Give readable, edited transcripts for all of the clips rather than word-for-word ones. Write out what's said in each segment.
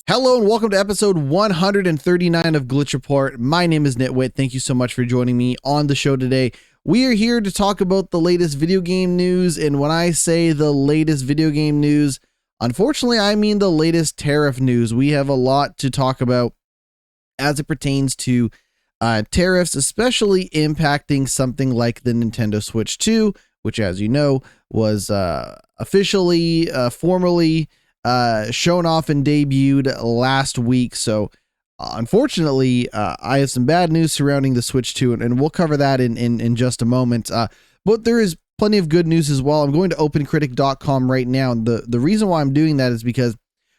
Hello and welcome to episode 139 of Glitch Report. My name is GnittWitt. Thank you so much for joining me on the show today. We are here to talk about the latest video game news, and when I say the latest video game news, unfortunately I mean the latest tariff news. We have a lot to talk about as it pertains to tariffs, especially impacting something like the Nintendo Switch 2, which, as you know, was officially, formally shown off and debuted last week. So unfortunately, I have some bad news surrounding the Switch 2, and we'll cover that in just a moment. But there is plenty of good news as well. I'm going to opencritic.com right now. The reason why I'm doing that is because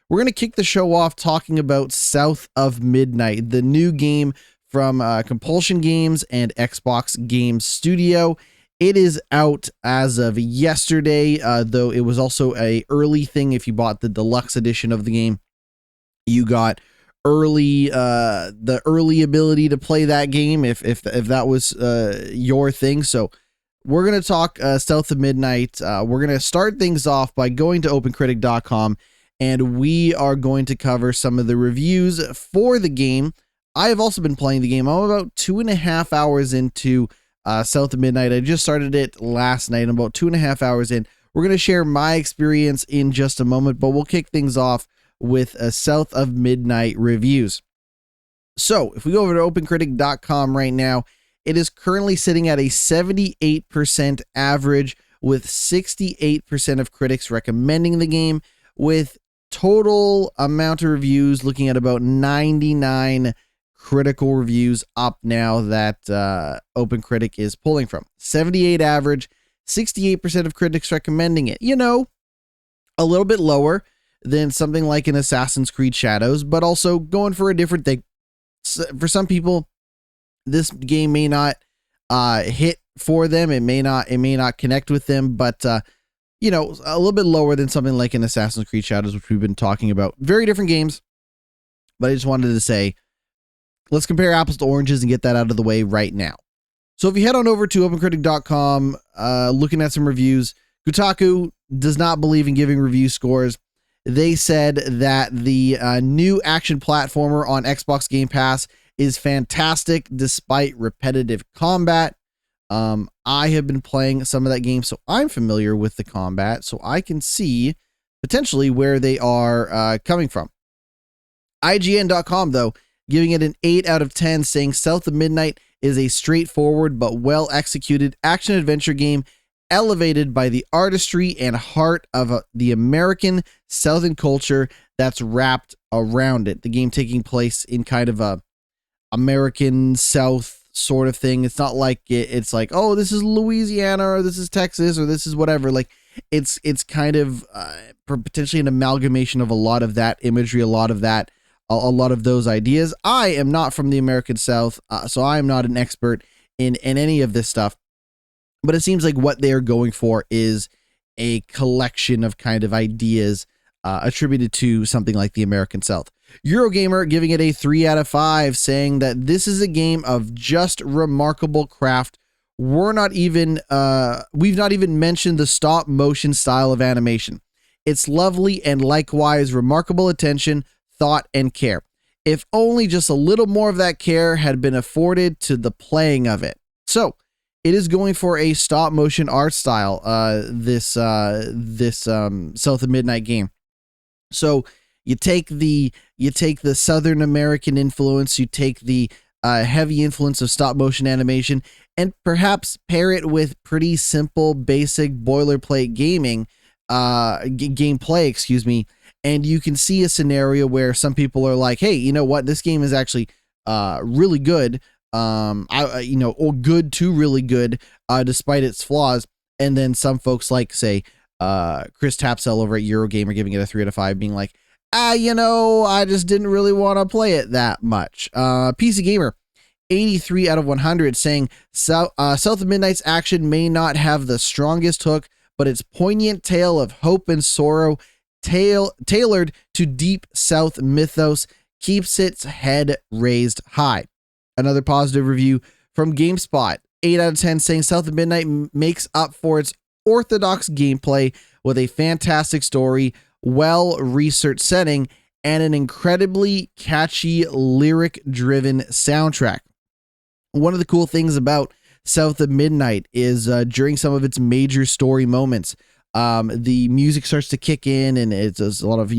we're going to kick the show off talking about South of Midnight, the new game from Compulsion Games and Xbox Games Studio. It is out as of yesterday, though it was also a early thing. If you bought the deluxe edition of the game, you got the early ability to play that game if that was your thing. So we're going to talk South of Midnight. We're going to start things off by going to opencritic.com, and we are going to cover some of the reviews for the game. I have also been playing the game. I'm about 2.5 hours into South of Midnight. I just started it last night. I'm about 2.5 hours in. We're going to share my experience in just a moment, but we'll kick things off with a South of Midnight reviews. So if we go over to opencritic.com right now, it is currently sitting at a 78% average, with 68% of critics recommending the game, with total amount of reviews looking at about 99 critical reviews up now that OpenCritic is pulling from. 78 average, 68% of critics recommending it. You know, a little bit lower than something like an Assassin's Creed Shadows, but also going for a different thing. For some people, this game may not hit for them. It may not connect with them, but you know, a little bit lower than something like an Assassin's Creed Shadows, which we've been talking about. Very different games, but I just wanted to say, let's compare apples to oranges and get that out of the way right now. So if you head on over to opencritic.com, looking at some reviews, Kotaku does not believe in giving review scores. They said that the new action platformer on Xbox Game Pass is fantastic despite repetitive combat. I have been playing some of that game, so I'm familiar with the combat, so I can see potentially where they are coming from. IGN.com, though, giving it an 8 out of 10, saying South of Midnight is a straightforward but well-executed action-adventure game elevated by the artistry and heart of the American Southern culture that's wrapped around it. The game taking place in kind of a American South sort of thing. It's not like it's like, oh, this is Louisiana or this is Texas or this is whatever. Like it's kind of potentially an amalgamation of a lot of that imagery, a lot of those ideas. I am not from the American South, so I am not an expert in any of this stuff. But it seems like what they're going for is a collection of kind of ideas attributed to something like the American South. Eurogamer giving it a 3 out of 5, saying that this is a game of just remarkable craft. We've not even mentioned the stop motion style of animation. It's lovely and likewise remarkable attention, thought, and care. If only just a little more of that care had been afforded to the playing of it. So it is going for a stop motion art style, this South of Midnight game. So you take the Southern American influence, you take the heavy influence of stop motion animation, and perhaps pair it with pretty simple, basic boilerplate gameplay, and you can see a scenario where some people are like, hey, you know what, this game is actually really good, or good to really good, despite its flaws. And then some folks like, say, Chris Tapsell over at Eurogamer giving it a 3 out of 5, being like, I just didn't really want to play it that much. PC Gamer, 83 out of 100, saying South of Midnight's action may not have the strongest hook, but its poignant tale of hope and sorrow, tailored to deep South mythos, keeps its head raised high. Another positive review from GameSpot, 8 out of 10, saying South of Midnight makes up for its orthodox gameplay with a fantastic story, well-researched setting, and an incredibly catchy lyric-driven soundtrack. One of the cool things about South of Midnight is during some of its major story moments, the music starts to kick in, and it's a lot of,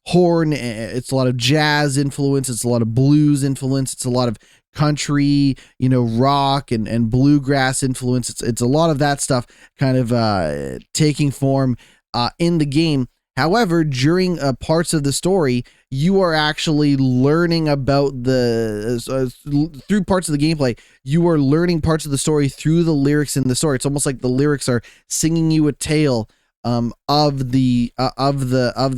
horn, it's a lot of jazz influence, it's a lot of blues influence, it's a lot of country, rock and bluegrass influence. It's a lot of that stuff kind of taking form in the game. However, during parts of the story, you are actually learning about through parts of the gameplay. You are learning parts of the story through the lyrics in the story. It's almost like the lyrics are singing you a tale of the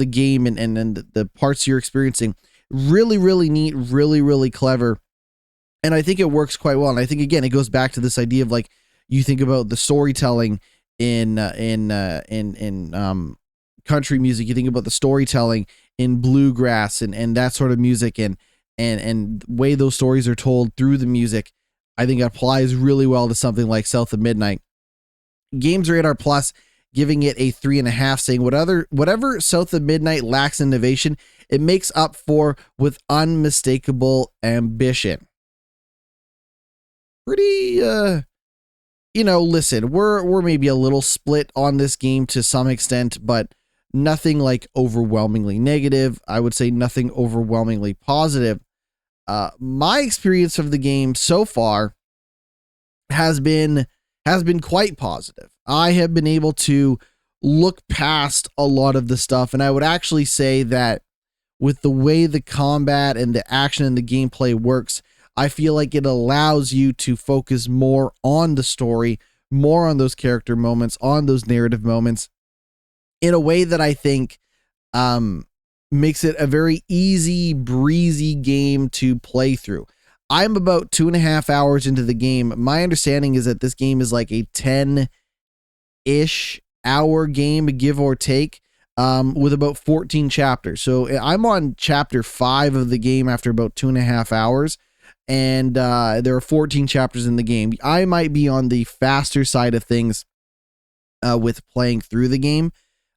game and the parts you're experiencing. Really, really neat. Really, really clever. And I think it works quite well. And I think, again, it goes back to this idea of, like, you think about the storytelling in country music, you think about the storytelling in bluegrass and that sort of music, and the way those stories are told through the music. I think it applies really well to something like South of Midnight. Games Radar Plus giving it a 3.5, saying whatever South of Midnight lacks innovation, it makes up for with unmistakable ambition. Pretty listen, we're maybe a little split on this game to some extent, but nothing like overwhelmingly negative. I would say nothing overwhelmingly positive. My experience of the game so far has been quite positive. I have been able to look past a lot of the stuff, and I would actually say that with the way the combat and the action and the gameplay works, I feel like it allows you to focus more on the story, more on those character moments, on those narrative moments, in a way that I think makes it a very easy, breezy game to play through. I'm about 2.5 hours into the game. My understanding is that this game is like a 10-ish hour game, give or take, with about 14 chapters. So I'm on chapter 5 of the game after about 2.5 hours. And there are 14 chapters in the game. I might be on the faster side of things with playing through the game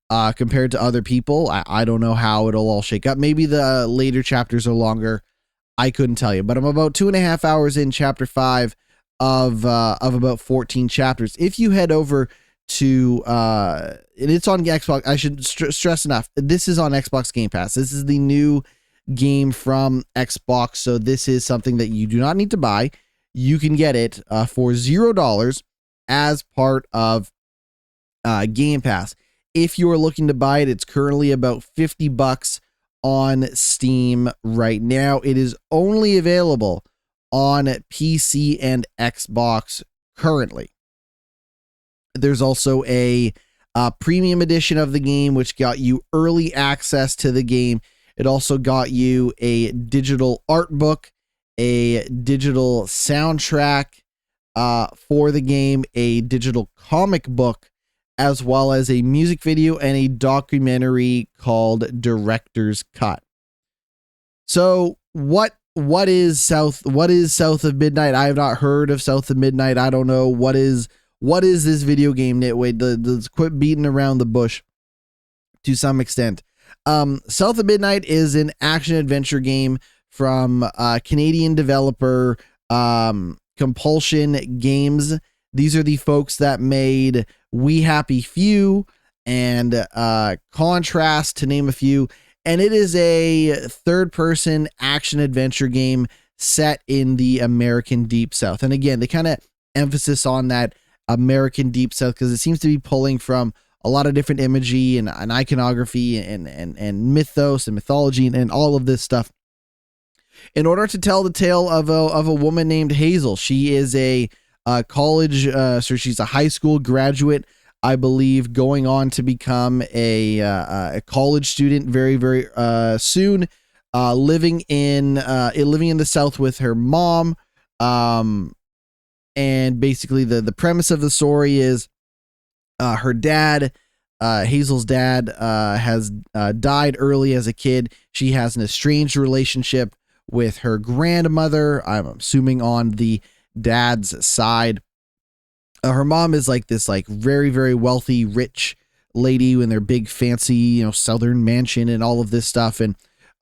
compared to other people. I don't know how it'll all shake up. Maybe the later chapters are longer. I couldn't tell you, but I'm about 2.5 hours in chapter 5 of about 14 chapters. If you head over to and it's on Xbox, I should stress enough, this is on Xbox Game Pass. This is the new game from Xbox, so this is something that you do not need to buy. You can get it for $0 as part of Game Pass. If you are looking to buy it, it's currently about $50 on Steam right now. It is only available on PC and Xbox currently. There's also a premium edition of the game, which got you early access to the game. It also got you a digital art book, a digital soundtrack for the game, a digital comic book, as well as a music video and a documentary called Director's Cut. So what is South of Midnight? I have not heard of South of Midnight. I don't know what is this video game, GnittWitt. Let's quit beating around the bush to some extent. South of Midnight is an action adventure game from Canadian developer Compulsion Games. These are the folks that made We Happy Few and Contrast, to name a few. And it is a third-person action adventure game set in the American Deep South. And again, they kind of emphasis on that American Deep South because it seems to be pulling from a lot of different imagery and iconography and mythos and mythology and all of this stuff in order to tell the tale of a woman named Hazel. She is a college, so she's a high school graduate, I believe, going on to become a college student very, very soon, living in the South with her mom. And basically the premise of the story is her dad, Hazel's dad, has died early as a kid. She has an estranged relationship with her grandmother, I'm assuming on the dad's side. Her mom is like this very, very wealthy, rich lady in their big fancy, southern mansion and all of this stuff. And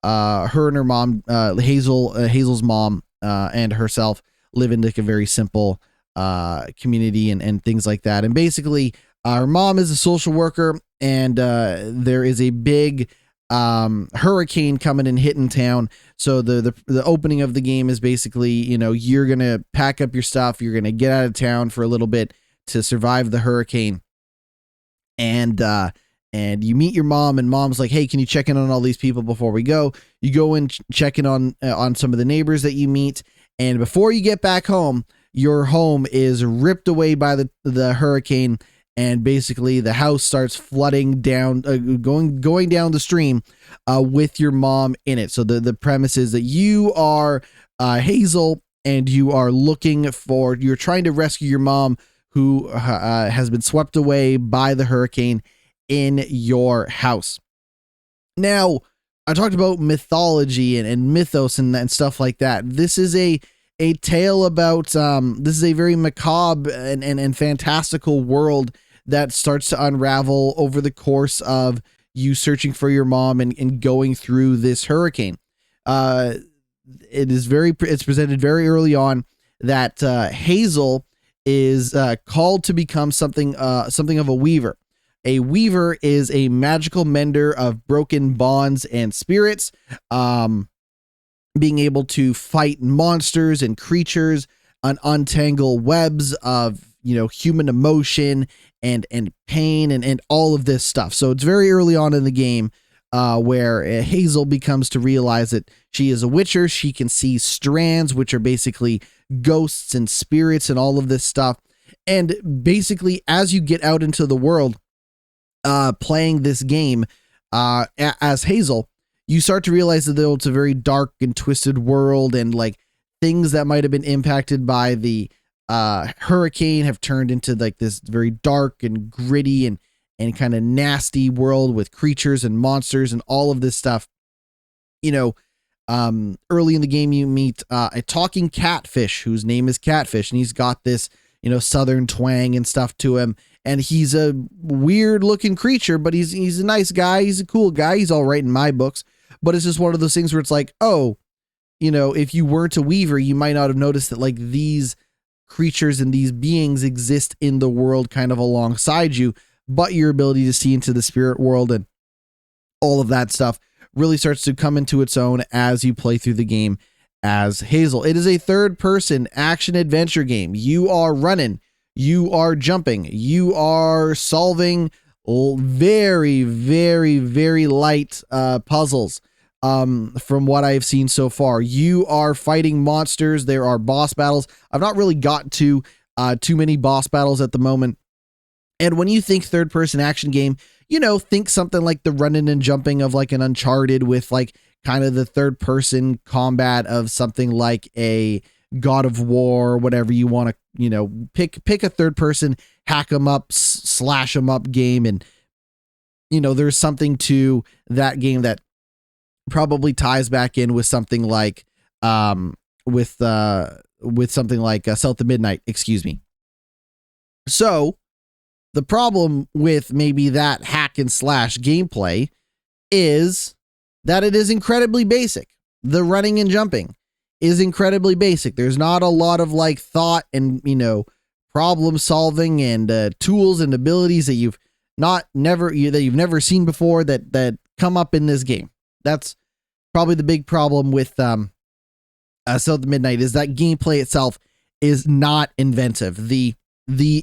her and her mom, Hazel's mom, and herself live in like a very simple community and things like that. And basically, her mom is a social worker, and there is a big hurricane coming and hitting town. So the opening of the game is basically, you're gonna pack up your stuff, you're gonna get out of town for a little bit to survive the hurricane, and you meet your mom, and mom's like, hey, can you check in on all these people before we go? You go and check in on some of the neighbors that you meet, and before you get back home, your home is ripped away by the hurricane, and basically the house starts flooding down, going down the stream with your mom in it. So the premise is that you are Hazel, and you're trying to rescue your mom, who has been swept away by the hurricane in your house. Now, I talked about mythology and mythos and stuff like that. This is a tale about, this is a very macabre and fantastical world that starts to unravel over the course of you searching for your mom and going through this hurricane. It's presented very early on that Hazel is called to become something of a weaver. A weaver is a magical mender of broken bonds and spirits, being able to fight monsters and creatures and untangle webs of human emotion and pain and all of this stuff. So it's very early on in the game where Hazel becomes to realize that she is a witcher. She can see strands, which are basically ghosts and spirits and all of this stuff. And basically, as you get out into the world playing this game as Hazel, you start to realize that though it's a very dark and twisted world, and like things that might have been impacted by the hurricane have turned into like this very dark and gritty and kind of nasty world with creatures and monsters and all of this stuff. Early in the game, you meet a talking catfish whose name is Catfish, and he's got this southern twang and stuff to him, and he's a weird looking creature, but he's a nice guy, he's a cool guy, he's all right in my books. But it's just one of those things where it's like, oh, if you weren't a weaver, you might not have noticed that like these creatures and these beings exist in the world kind of alongside you, but your ability to see into the spirit world and all of that stuff really starts to come into its own as you play through the game as Hazel. It is a third-person action adventure game. You are running, you are jumping, you are solving very, very, very light puzzles. From what I've seen so far, you are fighting monsters. There are boss battles. I've not really got to too many boss battles at the moment. And when you think third-person action game, think something like the running and jumping of like an Uncharted, with like kind of the third-person combat of something like a God of War, whatever you want to, pick a third-person hack 'em up, slash 'em up game, and there's something to that game that probably ties back in with something like with something like South of Midnight, excuse me. So the problem with maybe that hack and slash gameplay is that it is incredibly basic. The running and jumping is incredibly basic. There's not a lot of like thought and problem solving and tools and abilities that you've never seen before that come up in this game. That's probably the big problem with South of Midnight, is that gameplay itself is not inventive. The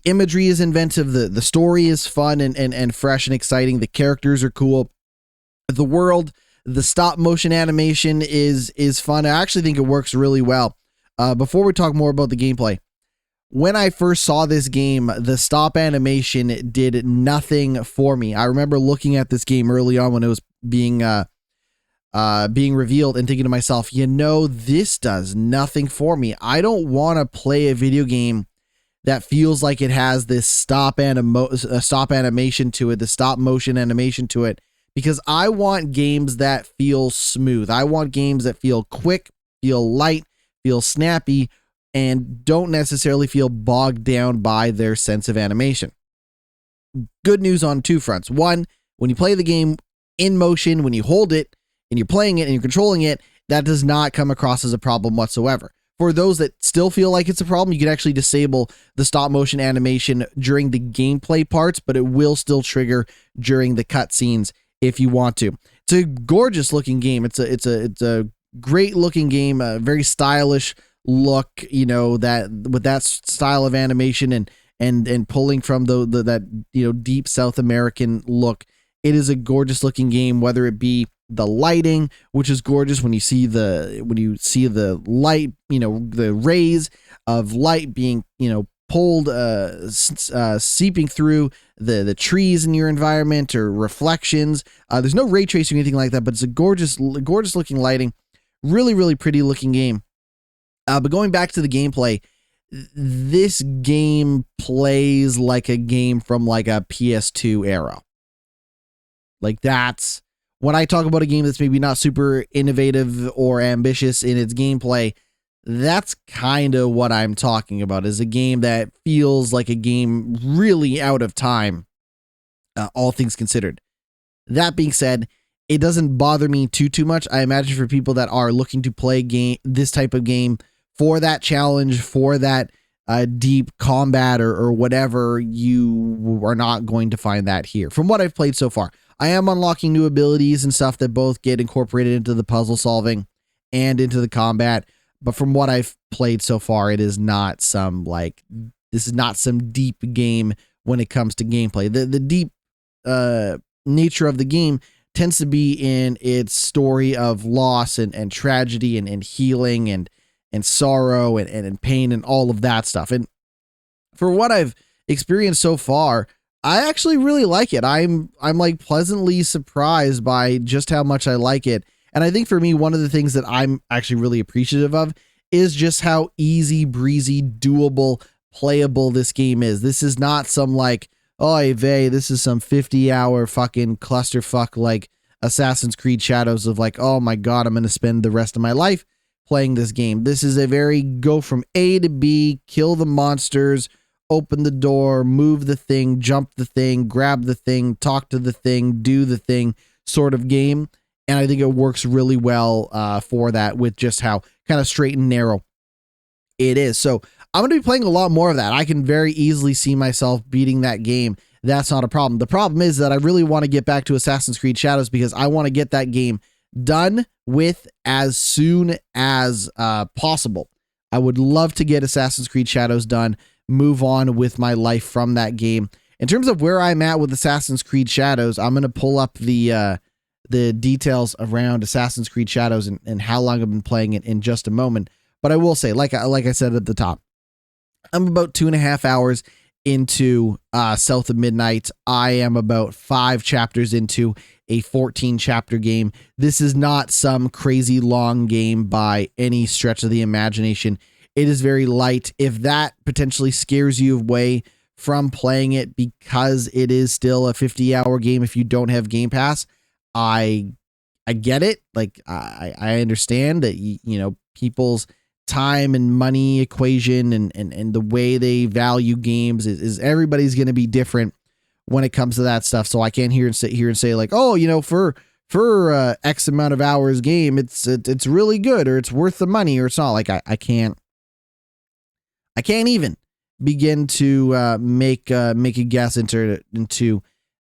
imagery is inventive. The story is fun and fresh and exciting. The characters are cool. The world, the stop motion animation is fun. I actually think it works really well. Before we talk more about the gameplay, when I first saw this game, the stop animation did nothing for me. I remember looking at this game early on when it was being revealed and thinking to myself, this does nothing for me. I don't want to play a video game that feels like it has this stop animation to it, the stop motion animation to it, because I want games that feel smooth. I want games that feel quick, feel light, feel snappy, and don't necessarily feel bogged down by their sense of animation. Good news on two fronts. One, when you play the game in motion, when you hold it, and you're playing it and you're controlling it, that does not come across as a problem whatsoever. For those that still feel like it's a problem, you can actually disable the stop motion animation during the gameplay parts, but it will still trigger during the cutscenes if you want to. It's a gorgeous looking game. It's a great looking game, a very stylish look, you know, that with that style of animation and pulling from that, you know, deep South American look. It is a gorgeous looking game, whether it be the lighting, which is gorgeous when you see the light, you know, the rays of light being, you know, pulled, seeping through the trees in your environment, or reflections. There's no ray tracing or anything like that, but it's a gorgeous looking lighting. Really, really pretty looking game. But going back to the gameplay, this game plays like a game from like a PS2 era. Like, that's when I talk about a game that's maybe not super innovative or ambitious in its gameplay. That's kind of what I'm talking about, is a game that feels like a game really out of time, all things considered. That being said, it doesn't bother me too much. I imagine for people that are looking to play this type of game for that challenge, for that deep combat or whatever, you are not going to find that here. From what I've played so far, I am unlocking new abilities and stuff that both get incorporated into the puzzle solving and into the combat. But from what I've played so far, it is not some this is not some deep game when it comes to gameplay. The deep nature of the game tends to be in its story of loss and tragedy and healing and sorrow and pain and all of that stuff. And for what I've experienced so far, I actually really like it. I'm like pleasantly surprised by just how much I like it. And I think for me, one of the things that I'm actually really appreciative of is just how easy breezy, doable, playable this game is. This is not some like, oy vey, this is some 50-hour fucking clusterfuck like Assassin's Creed Shadows of like, oh my God, I'm going to spend the rest of my life playing this game. This is a very go from A to B, kill the monsters, open the door, move the thing, jump the thing, grab the thing, talk to the thing, do the thing sort of game. And I think it works really well for that, with just how kind of straight and narrow it is. So I'm going to be playing a lot more of that. I can very easily see myself beating that game. That's not a problem. The problem is that I really want to get back to Assassin's Creed Shadows, because I want to get that game done with as soon as possible. I would love to get Assassin's Creed Shadows done, move on with my life from that game. In terms of where I'm at with Assassin's Creed Shadows, I'm going to pull up the details around Assassin's Creed Shadows and how long I've been playing it in just a moment. But I will say, like I said at the top, I'm about 2.5 hours into South of Midnight. I am about 5 chapters into a 14 chapter game. This is not some crazy long game by any stretch of the imagination. It is very light. If that potentially scares you away from playing it because it is still a 50-hour game if you don't have Game Pass, I get it. Like, I understand that, you know, people's time and money equation and the way they value games is everybody's going to be different when it comes to that stuff. So I can't sit here and say like, oh, you know, for X amount of hours game, it's really good, or it's worth the money, or it's not. Like, I can't even begin to make a guess into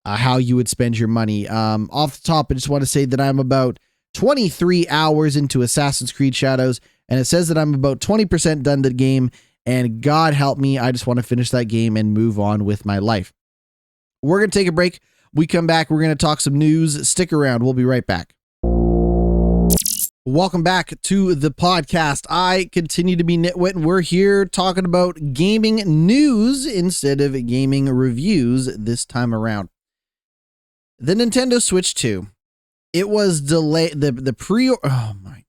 how you would spend your money. Off the top, I just want to say that I'm about 23 hours into Assassin's Creed Shadows, and it says that I'm about 20% done the game, and God help me, I just want to finish that game and move on with my life. We're going to take a break. We come back, we're going to talk some news. Stick around. We'll be right back. Welcome back to the podcast. I continue to be GnittWitt, and we're here talking about gaming news instead of gaming reviews this time around. The Nintendo Switch 2. It was delayed. The pre-order. Oh my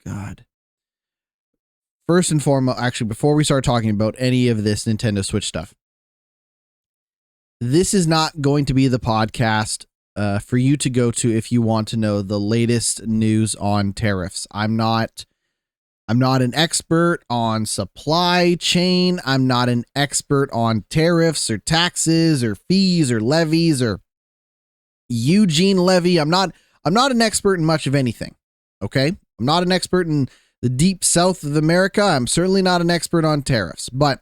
God. First and foremost, actually, before we start talking about any of this Nintendo Switch stuff, this is not going to be the podcast for you to go to if you want to know the latest news on tariffs. I'm not an expert on supply chain. I'm not an expert on tariffs or taxes or fees or levies or Eugene levy. I'm not I'm not an expert in much of anything. Okay. I'm not an expert in the deep south of America. I'm certainly not an expert on tariffs, but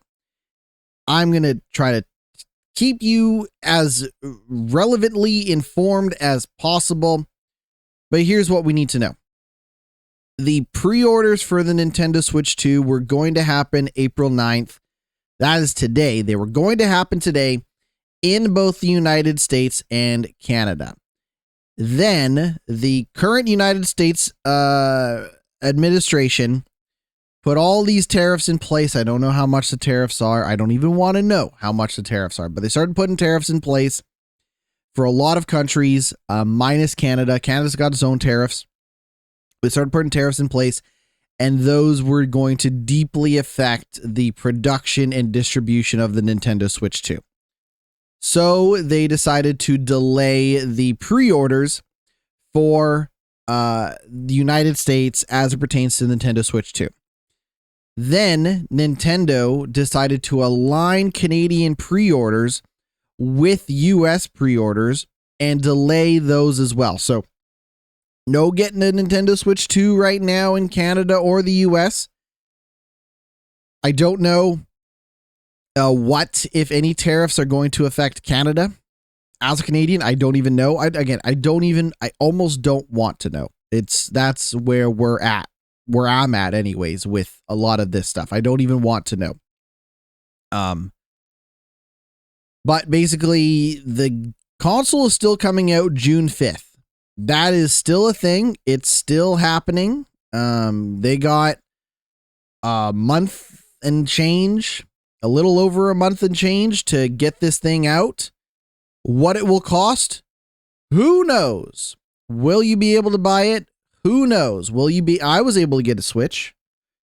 I'm going to try to keep you as relevantly informed as possible. But here's what we need to know. The pre-orders for the Nintendo Switch 2 were going to happen April 9th. That is today. They were going to happen today in both the United States and Canada. Then the current United States administration put all these tariffs in place. I don't know how much the tariffs are. I don't even want to know how much the tariffs are, but they started putting tariffs in place for a lot of countries, minus Canada. Canada's got its own tariffs. They started putting tariffs in place, and those were going to deeply affect the production and distribution of the Nintendo Switch 2. So they decided to delay the pre-orders for the United States as it pertains to the Nintendo Switch 2. Then Nintendo decided to align Canadian pre-orders with US pre-orders and delay those as well. So no getting a Nintendo Switch 2 right now in Canada or the US. I don't know what, if any, tariffs are going to affect Canada. As a Canadian, I don't even know. I almost don't want to know. That's where we're at, where I'm at anyways, with a lot of this stuff. I don't even want to know. But basically, the console is still coming out June 5th. That is still a thing. It's still happening. They got a month and change, a little over a month and change to get this thing out. What it will cost? Who knows? Will you be able to buy it? Who knows? I was able to get a Switch.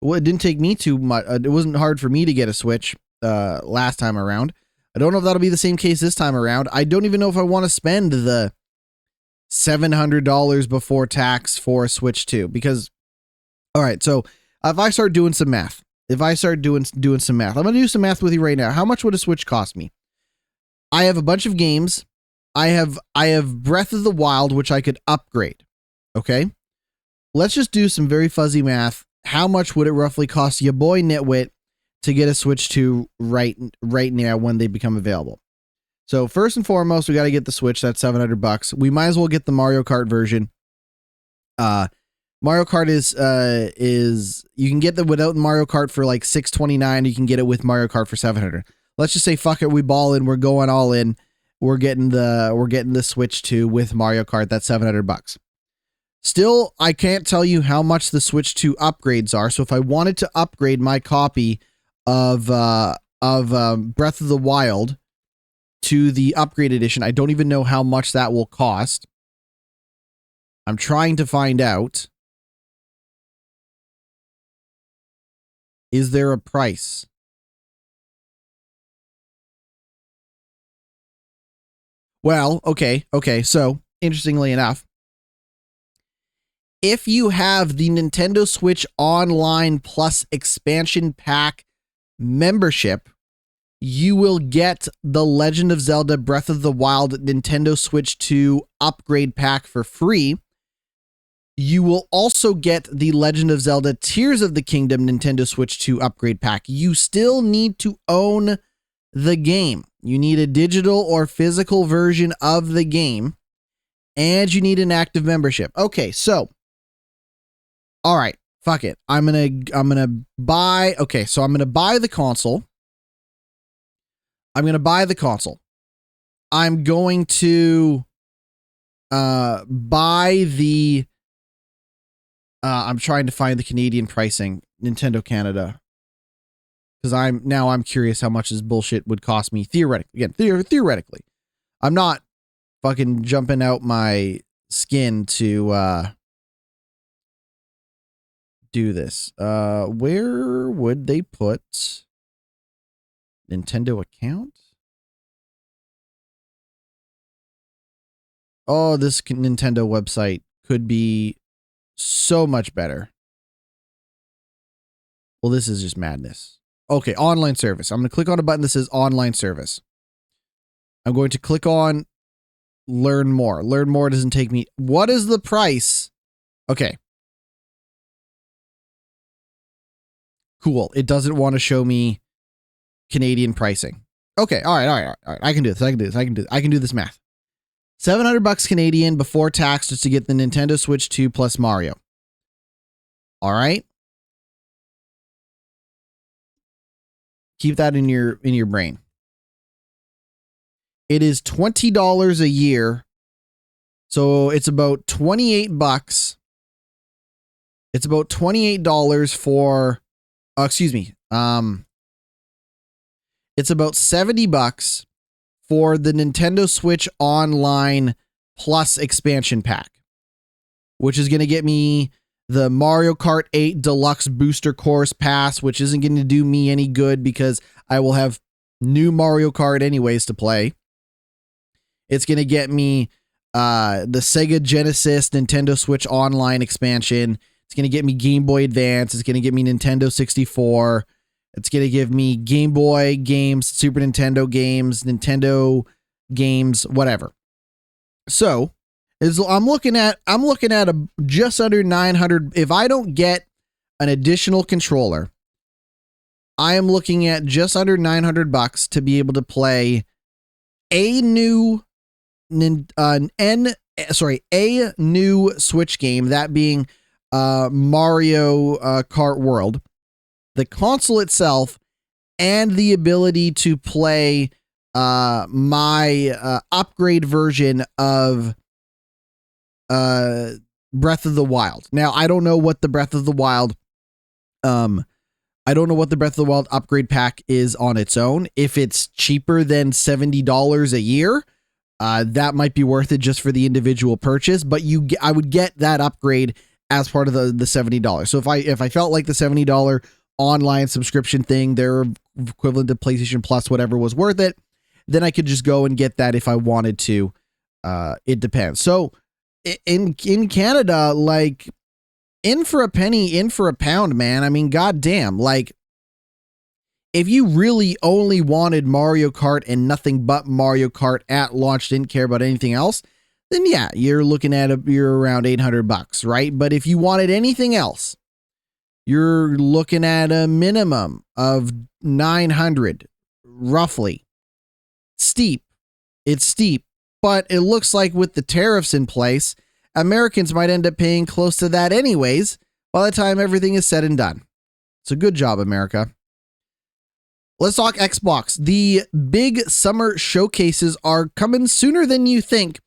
Well, it didn't take me too much. It wasn't hard for me to get a Switch last time around. I don't know if that'll be the same case this time around. I don't even know if I want to spend the $700 before tax for a Switch 2 because, all right, so if I start doing some math, I'm going to do some math with you right now. How much would a Switch cost me? I have a bunch of games. I have Breath of the Wild, which I could upgrade. Okay. Let's just do some very fuzzy math. How much would it roughly cost your boy GnittWitt to get a Switch 2 right now when they become available? So first and foremost, we got to get the Switch. That's $700. We might as well get the Mario Kart version. Mario Kart is you can get the without Mario Kart for like $629. You can get it with Mario Kart for $700. Let's just say fuck it, we ball in. We're going all in. We're getting the Switch 2 with Mario Kart. That's $700. Still, I can't tell you how much the Switch 2 upgrades are. So if I wanted to upgrade my copy of Breath of the Wild to the upgrade edition, I don't even know how much that will cost. I'm trying to find out. Is there a price? Well, okay. So, interestingly enough, if you have the Nintendo Switch Online Plus Expansion Pack membership, you will get the Legend of Zelda Breath of the Wild Nintendo Switch 2 upgrade pack for free. You will also get the Legend of Zelda Tears of the Kingdom Nintendo Switch 2 upgrade pack. You still need to own the game. You need a digital or physical version of the game, and you need an active membership. Okay, so, all right, fuck it. I'm gonna buy. Okay, so I'm gonna buy the console. I'm going to buy the I'm trying to find the Canadian pricing, Nintendo Canada, because I'm curious how much this bullshit would cost me theoretically. I'm not fucking jumping out my skin to do this. Where would they put Nintendo account? Oh, this Nintendo website could be so much better. Well, this is just madness. Okay, online service. I'm going to click on a button that says online service. I'm going to click on learn more. Learn more doesn't take me. What is the price? Okay. Cool. It doesn't want to show me Canadian pricing. Okay. All right. I can do this. I can do this math. $700 Canadian before tax just to get the Nintendo Switch 2 plus Mario. All right. Keep that in your brain. It is $20 a year. So it's about $28. It's about $28 for excuse me. It's about $70 for the Nintendo Switch Online Plus expansion pack, which is going to get me the Mario Kart 8 Deluxe Booster Course Pass, which isn't going to do me any good because I will have new Mario Kart anyways to play. It's going to get me the Sega Genesis Nintendo Switch Online expansion. It's going to get me Game Boy Advance. It's going to get me Nintendo 64. It's going to give me Game Boy games, Super Nintendo games, whatever. So I'm looking at a just under 900. If I don't get an additional controller, I am looking at just under $900 to be able to play a new Switch game, that being Mario Kart World, the console itself, and the ability to play my upgrade version of Breath of the Wild. Now, I don't know what the Breath of the Wild upgrade pack is on its own. If it's cheaper than $70 a year, that might be worth it just for the individual purchase, but I would get that upgrade as part of the $70. So if I felt like the $70 online subscription thing, their equivalent to PlayStation Plus, whatever, was worth it, then I could just go and get that if I wanted to. It depends. So in Canada, like, in for a penny, in for a pound, man. I mean, goddamn, like, if you really only wanted Mario Kart and nothing but Mario Kart at launch, didn't care about anything else, then yeah, you're looking at you're around $800, right? But if you wanted anything else, you're looking at a minimum of $900, roughly. Steep. It's steep, but it looks like with the tariffs in place, Americans might end up paying close to that anyways by the time everything is said and done. So good job, America. Let's talk Xbox. The big summer showcases are coming sooner than you think.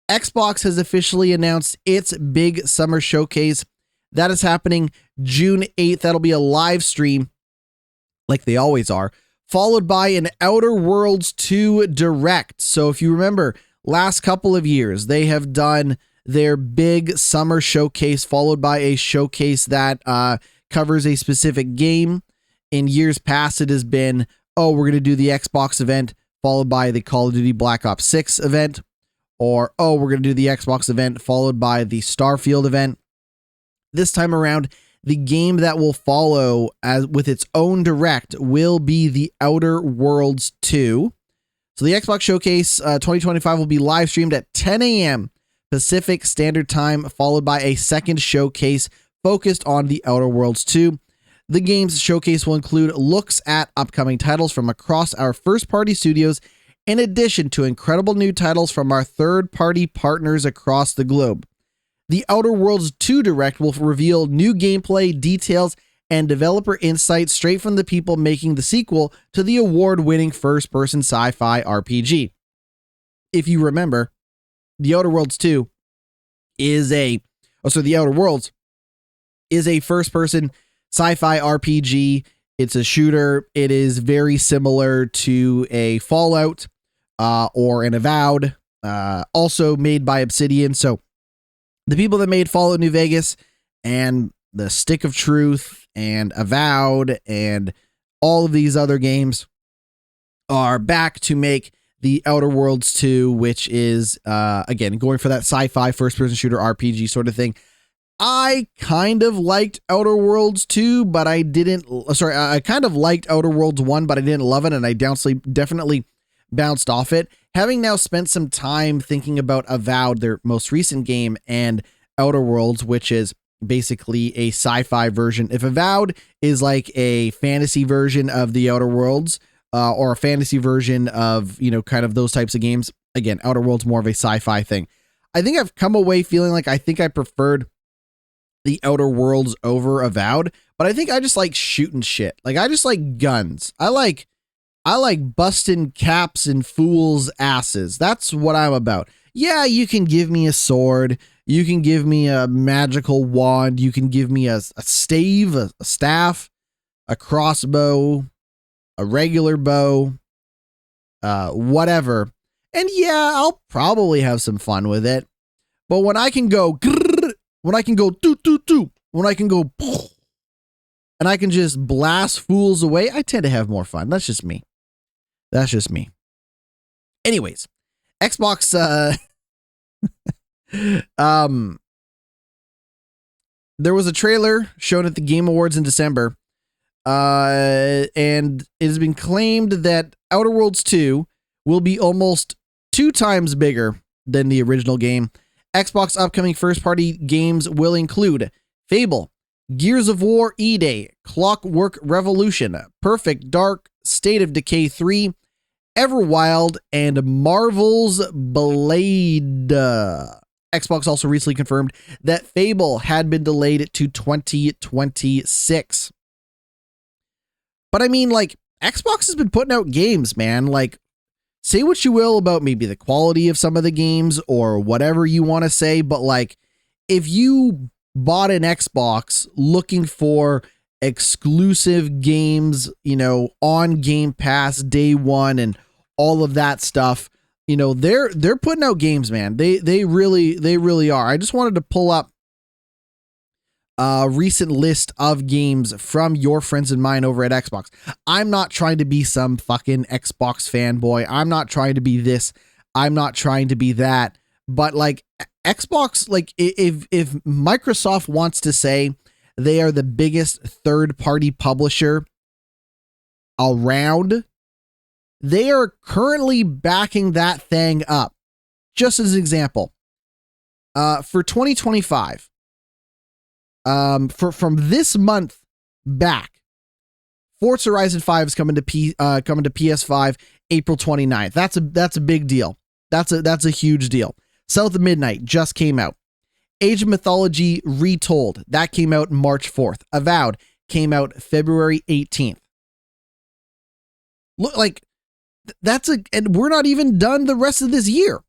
Xbox has officially announced its big summer showcase. That is happening June 8th. That'll be a live stream, like they always are, followed by an Outer Worlds 2 Direct. So if you remember, last couple of years, they have done their big summer showcase, followed by a showcase that covers a specific game. In years past, it has been, we're going to do the Xbox event, followed by the Call of Duty Black Ops 6 event. Or, we're going to do the Xbox event, followed by the Starfield event. This time around, the game that will follow with its own direct will be the Outer Worlds 2. So the Xbox Showcase 2025 will be live streamed at 10 a.m. Pacific Standard Time, followed by a second showcase focused on the Outer Worlds 2. The game's showcase will include looks at upcoming titles from across our first-party studios, in addition to incredible new titles from our third-party partners across the globe. The Outer Worlds 2 Direct will reveal new gameplay, details, and developer insights straight from the people making the sequel to the award-winning first-person sci-fi RPG. If you remember, the Outer Worlds 2 is the Outer Worlds is a first-person sci-fi RPG. It's a shooter. It is very similar to a Fallout or an Avowed, also made by Obsidian. So the people that made Fallout New Vegas and the Stick of Truth and Avowed and all of these other games are back to make the Outer Worlds 2, which is, again, going for that sci-fi first-person shooter RPG sort of thing. I kind of liked Outer Worlds 2, but I kind of liked Outer Worlds 1, but I didn't love it, and I definitely bounced off it. Having now spent some time thinking about Avowed, their most recent game, and Outer Worlds, which is basically a sci-fi version. If Avowed is like a fantasy version of the Outer Worlds, or a fantasy version of, you know, kind of those types of games, again, Outer Worlds more of a sci-fi thing. I think I've come away feeling like I think I preferred the Outer Worlds over Avowed, but I think I just like shooting shit. Like, I just like guns. I like busting caps and fools' asses. That's what I'm about. Yeah, you can give me a sword. You can give me a magical wand. You can give me a stave, a staff, a crossbow, a regular bow, whatever. And yeah, I'll probably have some fun with it. But when I can go, when I can go, when I can go, and I can just blast fools away, I tend to have more fun. That's just me. That's just me. Anyways, Xbox, there was a trailer shown at the Game Awards in December, and it has been claimed that Outer Worlds 2 will be almost 2 times bigger than the original game. Xbox upcoming first-party games will include Fable, Gears of War E-Day, Clockwork Revolution, Perfect Dark, State of Decay 3, Everwild, and Marvel's Blade. Xbox also recently confirmed that Fable had been delayed to 2026. But I mean, like, Xbox has been putting out games, man. Like, say what you will about maybe the quality of some of the games or whatever you want to say, but like, if you bought an Xbox looking for exclusive games, you know, on Game Pass day one and all of that stuff, you know, they're putting out games, man. They really are. I just wanted to pull up a recent list of games from your friends and mine over at Xbox. I'm not trying to be some fucking Xbox fanboy. I'm not trying to be this. I'm not trying to be that. But like, Xbox, like, if Microsoft wants to say they are the biggest third-party publisher around, they are currently backing that thing up. Just as an example, for 2025, from this month back, Forza Horizon 5 is coming to PS5 April 29th. That's a big deal. That's a huge deal. South of Midnight just came out. Age of Mythology Retold, that came out March 4th. Avowed came out February 18th. Look, like, and we're not even done the rest of this year.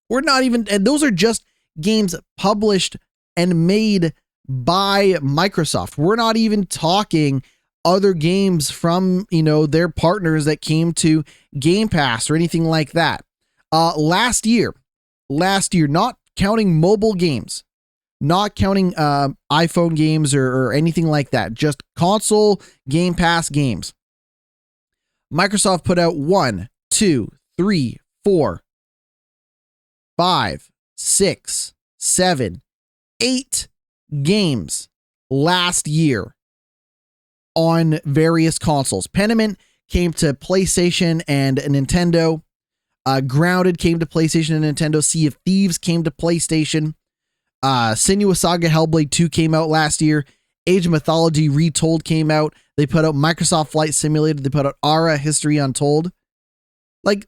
We're not even, and those are just games published and made by Microsoft. We're not even talking other games from, you know, their partners that came to Game Pass or anything like that. Last year, not counting mobile games, not counting iPhone games or anything like that, just console Game Pass games. Microsoft put out 1, 2, 3, 4, 5, 6, 7, 8 games last year on various consoles. Pentiment came to PlayStation and Nintendo. Grounded came to PlayStation and Nintendo. Sea of Thieves came to PlayStation. Senua's Saga Hellblade 2 came out last year. Age of Mythology Retold came out. They put out Microsoft Flight Simulator. They put out Ara History Untold. Like,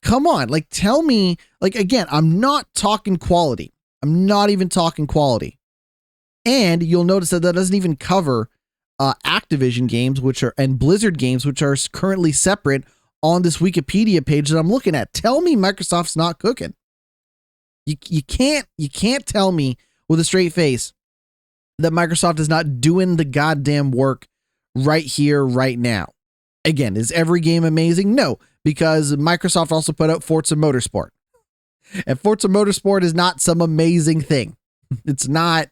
come on. Like, tell me, like, again, I'm not talking quality. I'm not even talking quality. And you'll notice that doesn't even cover Activision games, and Blizzard games, which are currently separate on this Wikipedia page that I'm looking at. Tell me Microsoft's not cooking. You can't tell me with a straight face that Microsoft is not doing the goddamn work right here, right now. Again, is every game amazing? No, because Microsoft also put out Forza Motorsport. And Forza Motorsport is not some amazing thing. It's not.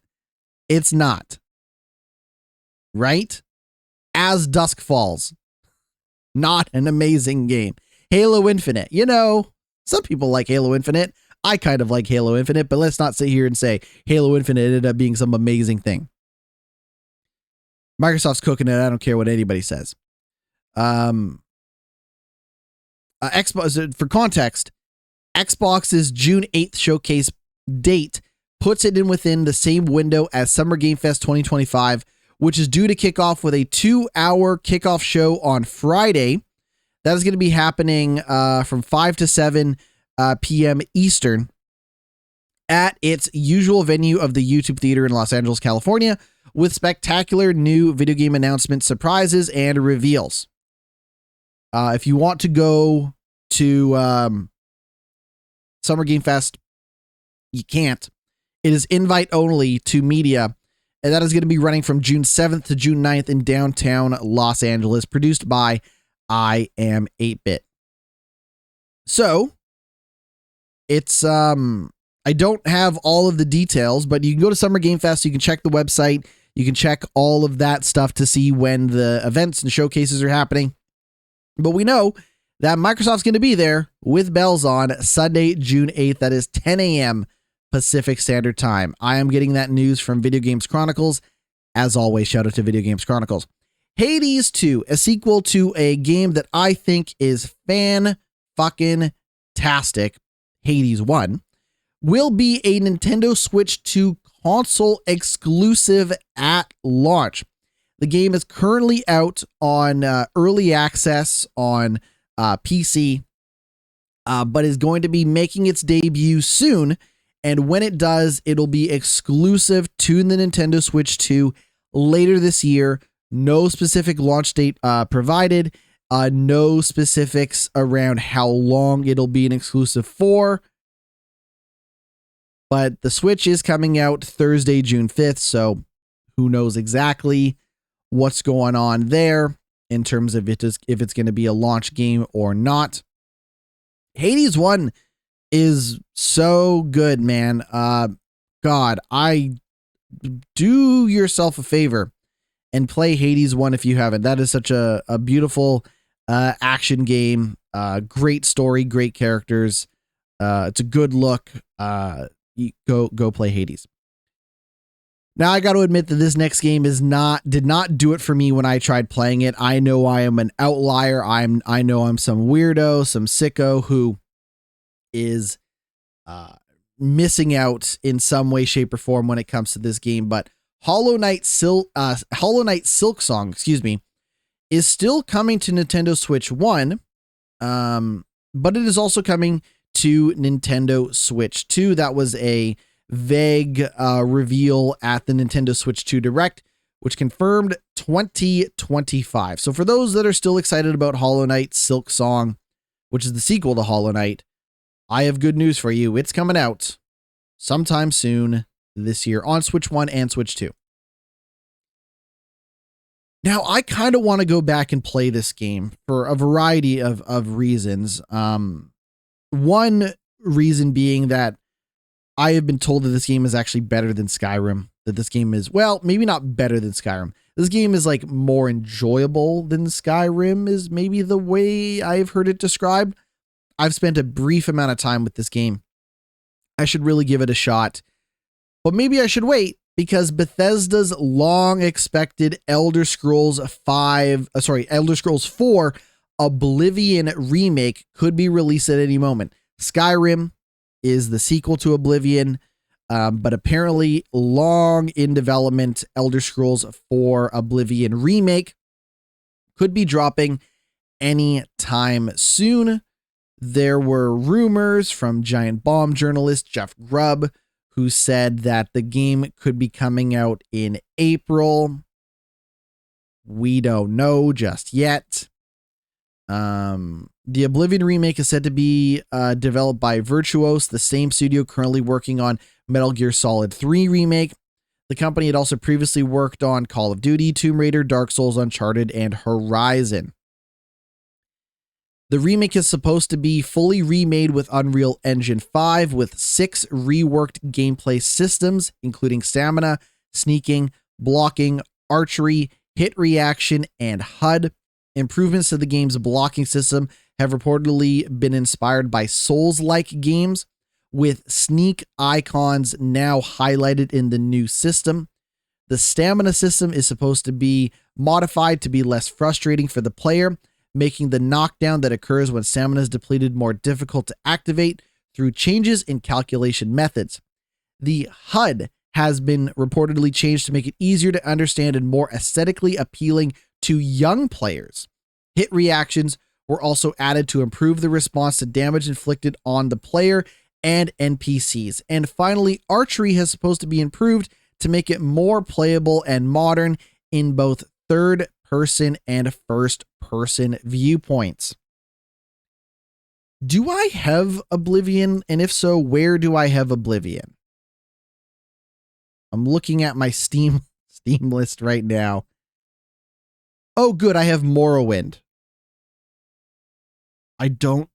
Right? As Dusk Falls. Not an amazing game. Halo Infinite. You know, some people like Halo Infinite. I kind of like Halo Infinite, but let's not sit here and say Halo Infinite ended up being some amazing thing. Microsoft's cooking it. I don't care what anybody says. Xbox, for context, Xbox's June 8th showcase date puts it in within the same window as Summer Game Fest 2025, which is due to kick off with a 2-hour kickoff show on Friday. That is going to be happening from 5 to 7 p.m. Eastern at its usual venue of the YouTube Theater in Los Angeles, California, with spectacular new video game announcements, surprises, and reveals. If you want to go to Summer Game Fest, you can't. It is invite only to media, and that is going to be running from June 7th to June 9th in downtown Los Angeles, produced by I Am 8-Bit. So, it's, I don't have all of the details, but you can go to Summer Game Fest, you can check the website, you can check all of that stuff to see when the events and showcases are happening. But we know that Microsoft's going to be there with bells on Sunday, June 8th. That is 10 a.m. Pacific Standard Time. I am getting that news from Video Games Chronicles. As always, shout out to Video Games Chronicles. Hades 2, a sequel to a game that I think is fan-fucking-tastic, Hades 1, will be a Nintendo Switch 2 console exclusive at launch. The game is currently out on early access on PC, but is going to be making its debut soon. And when it does, it'll be exclusive to the Nintendo Switch 2 later this year. No specific launch date provided. No specifics around how long it'll be an exclusive for. But the Switch is coming out Thursday, June 5th, so who knows exactly what's going on there in terms of if it's going to be a launch game or not. Hades 1 is so good, man. God, I do yourself a favor and play Hades 1 if you haven't. That is such a beautiful action game. Great story, great characters. It's a good look. Go play Hades. Now I got to admit that this next game did not do it for me when I tried playing it. I know I am an outlier. I know I'm some weirdo, some sicko who is missing out in some way, shape, or form when it comes to this game. But Hollow Knight Silksong, is still coming to Nintendo Switch 1, but it is also coming to Nintendo Switch 2. That was a vague reveal at the Nintendo Switch 2 Direct, which confirmed 2025. So for those that are still excited about Hollow Knight Silksong, which is the sequel to Hollow Knight, I have good news for you. It's coming out sometime soon this year on Switch 1 and Switch 2. Now, I kind of want to go back and play this game for a variety of reasons. One reason being that I have been told that this game is actually better than Skyrim. That this game is, well, maybe not better than Skyrim. This game is like more enjoyable than Skyrim is maybe the way I've heard it described. I've spent a brief amount of time with this game. I should really give it a shot. But maybe I should wait because Bethesda's long expected Elder Scrolls 4 Oblivion remake could be released at any moment. Skyrim is the sequel to Oblivion, but apparently long in development Elder Scrolls 4 Oblivion remake could be dropping anytime soon. There were rumors from Giant Bomb journalist Jeff Grubb, who said that the game could be coming out in April. We don't know just yet. The Oblivion remake is said to be developed by Virtuos, the same studio currently working on Metal Gear Solid 3 remake. The company had also previously worked on Call of Duty, Tomb Raider, Dark Souls, Uncharted, and Horizon. The remake is supposed to be fully remade with Unreal Engine 5 with 6 reworked gameplay systems, including stamina, sneaking, blocking, archery, hit reaction, and HUD. Improvements to the game's blocking system have reportedly been inspired by Souls-like games, with sneak icons now highlighted in the new system. The stamina system is supposed to be modified to be less frustrating for the player, making the knockdown that occurs when stamina is depleted more difficult to activate through changes in calculation methods. The HUD has been reportedly changed to make it easier to understand and more aesthetically appealing to young players. Hit reactions were also added to improve the response to damage inflicted on the player and NPCs. And finally, archery has supposed to be improved to make it more playable and modern in both third-person and first-person viewpoints. Do I have Oblivion? And if so, where do I have Oblivion? I'm looking at my Steam list right now. Oh, good. I have Morrowind. I don't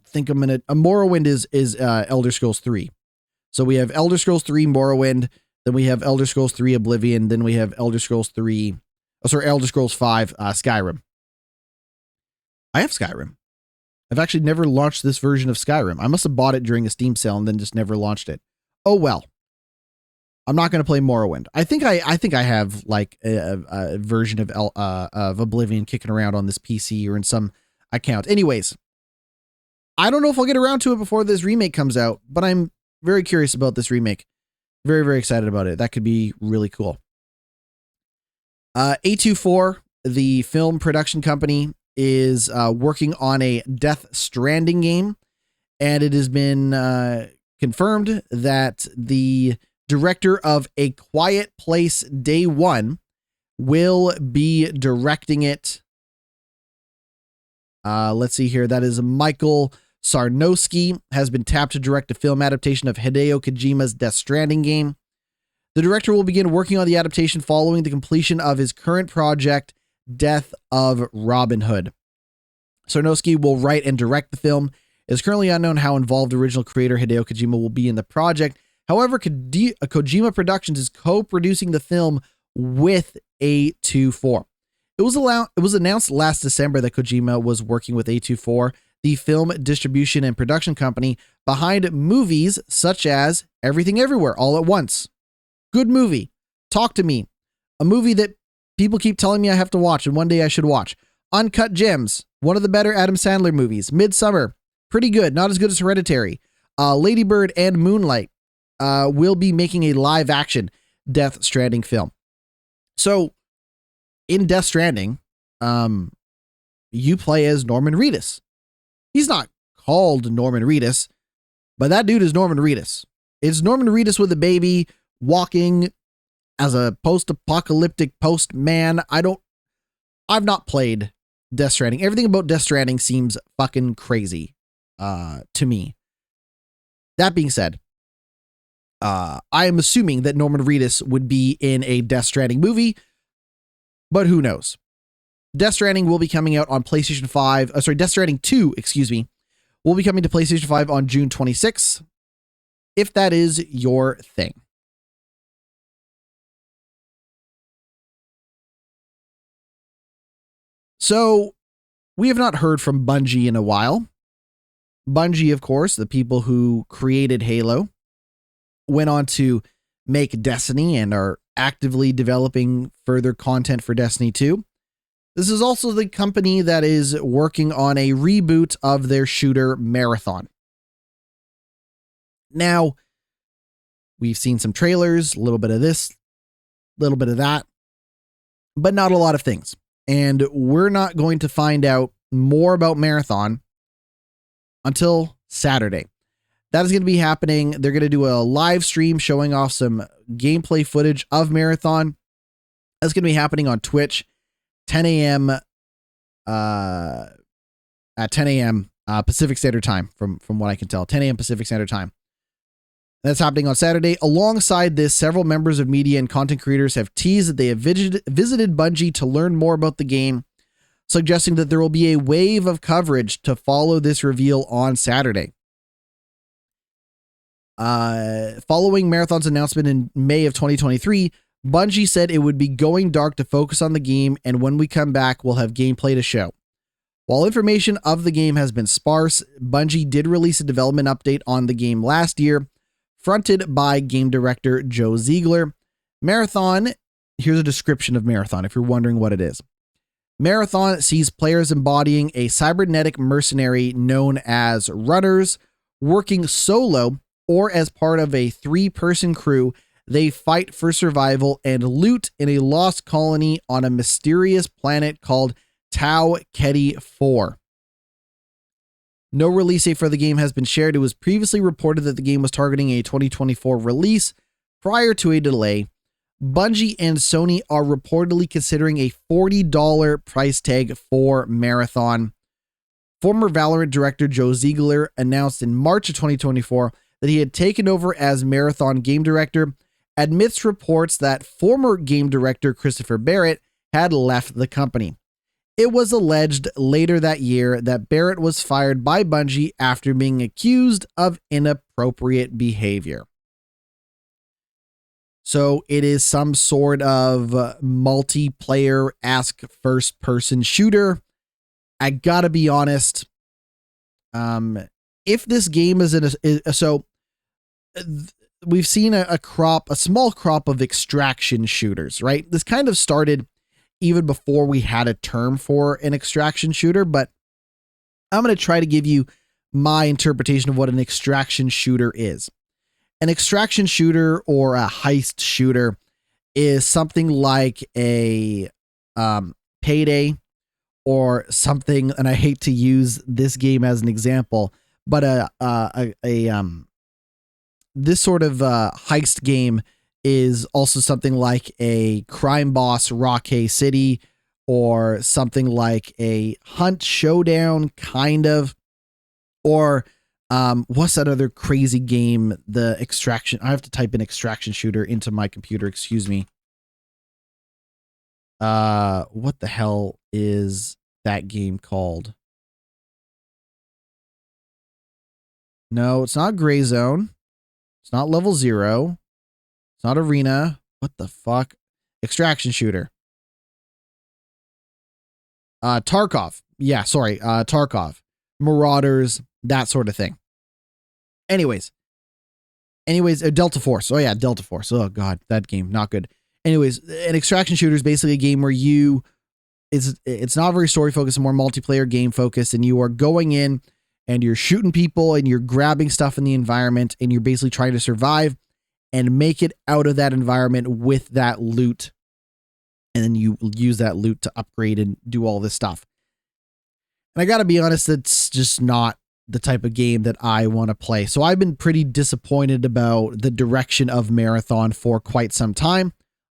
think I'm gonna. Morrowind is Elder Scrolls 3. So we have Elder Scrolls 3 Morrowind, then we have Elder Scrolls 3 Oblivion, then we have Elder Scrolls 3. Elder Scrolls 5 Skyrim. I have Skyrim. I've actually never launched this version of Skyrim. I must have bought it during a Steam sale and then just never launched it. Oh well. I'm not going to play Morrowind. I think I have like a version of Oblivion kicking around on this PC or in some account. Anyways, I don't know if I'll get around to it before this remake comes out, but I'm very curious about this remake. Very, very excited about it. That could be really cool. A24, the film production company, is working on a Death Stranding game, and it has been confirmed that the director of A Quiet Place Day One will be directing it. Let's see here. That is Michael Sarnowski has been tapped to direct a film adaptation of Hideo Kojima's Death Stranding game. The director will begin working on the adaptation following the completion of his current project, Death of Robin Hood. Sarnowski will write and direct the film. It is currently unknown how involved original creator Hideo Kojima will be in the project. However, Kojima Productions is co-producing the film with A24. It was announced last December that Kojima was working with A24, the film distribution and production company behind movies such as Everything Everywhere All at Once. Good movie. Talk to Me. A movie that people keep telling me I have to watch and one day I should watch. Uncut Gems. One of the better Adam Sandler movies. Midsummer. Pretty good. Not as good as Hereditary. Lady Bird and Moonlight will be making a live action Death Stranding film. So in Death Stranding, you play as Norman Reedus. He's not called Norman Reedus, but that dude is Norman Reedus. It's Norman Reedus with a baby walking as a post-apocalyptic post-man. I've not played Death Stranding. Everything about Death Stranding seems fucking crazy to me. That being said, I am assuming that Norman Reedus would be in a Death Stranding movie, but who knows? Death Stranding will be coming out on PlayStation 5. Death Stranding 2, will be coming to PlayStation 5 on June 26th, if that is your thing. So, we have not heard from Bungie in a while. Bungie, of course, the people who created Halo, went on to make Destiny and are actively developing further content for Destiny 2. This is also the company that is working on a reboot of their shooter Marathon. Now, we've seen some trailers, a little bit of this, a little bit of that, but not a lot of things. And we're not going to find out more about Marathon until Saturday. That is going to be happening. They're going to do a live stream showing off some gameplay footage of Marathon. That's going to be happening on Twitch, 10 a.m. At 10 a.m. Pacific Standard Time, from what I can tell, 10 a.m. Pacific Standard Time. That's happening on Saturday. Alongside this, several members of media and content creators have teased that they have visited Bungie to learn more about the game, suggesting that there will be a wave of coverage to follow this reveal on Saturday. Following Marathon's announcement in May of 2023, Bungie said it would be going dark to focus on the game, and when we come back, we'll have gameplay to show. While information of the game has been sparse, Bungie did release a development update on the game last year, fronted by game director Joe Ziegler. Marathon, here's a description of Marathon if you're wondering what it is. Marathon sees players embodying a cybernetic mercenary known as runners, working solo or as part of a 3-person crew. They fight for survival and loot in a lost colony on a mysterious planet called Tau Keti 4. No release date for the game has been shared. It was previously reported that the game was targeting a 2024 release prior to a delay. Bungie and Sony are reportedly considering a $40 price tag for Marathon. Former Valorant director Joe Ziegler announced in March of 2024 that he had taken over as Marathon game director, amidst reports that former game director Christopher Barrett had left the company. It was alleged later that year that Barrett was fired by Bungie after being accused of inappropriate behavior. So it is some sort of multiplayer-esque first-person shooter. I gotta be honest. If this game is we've seen a small crop of extraction shooters, right? This kind of started even before we had a term for an extraction shooter, but I'm going to try to give you my interpretation of what an extraction shooter is. An extraction shooter or a heist shooter is something like a Payday or something, and I hate to use this game as an example, but this sort of heist game is also something like a Crime Boss Rockay City or something like a Hunt Showdown, kind of, or what's that other crazy game? The Extraction. I have to type in extraction shooter into my computer. Excuse me. What the hell is that game called? No, it's not Gray Zone. It's not Level 0. It's not Arena. What the fuck? Extraction shooter. Tarkov. Yeah, sorry. Tarkov. Marauders, that sort of thing. Anyways, Delta Force. Oh yeah, Delta Force. Oh god, that game, not good. Anyways, an extraction shooter is basically a game where it's not very story focused, more multiplayer game focused, and you are going in and you're shooting people and you're grabbing stuff in the environment and you're basically trying to survive and make it out of that environment with that loot. And then you use that loot to upgrade and do all this stuff. And I gotta be honest, it's just not the type of game that I want to play. So I've been pretty disappointed about the direction of Marathon for quite some time.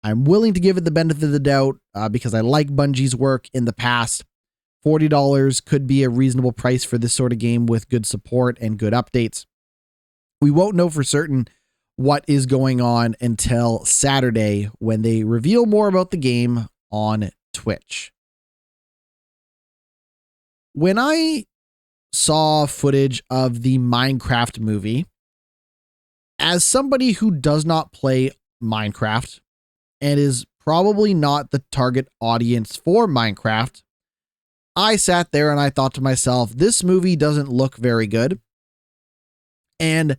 I'm willing to give it the benefit of the doubt because I like Bungie's work in the past. $40 could be a reasonable price for this sort of game with good support and good updates. We won't know for certain what is going on until Saturday when they reveal more about the game on Twitch. When I saw footage of the Minecraft movie, as somebody who does not play Minecraft and is probably not the target audience for Minecraft, I sat there and I thought to myself, this movie doesn't look very good, and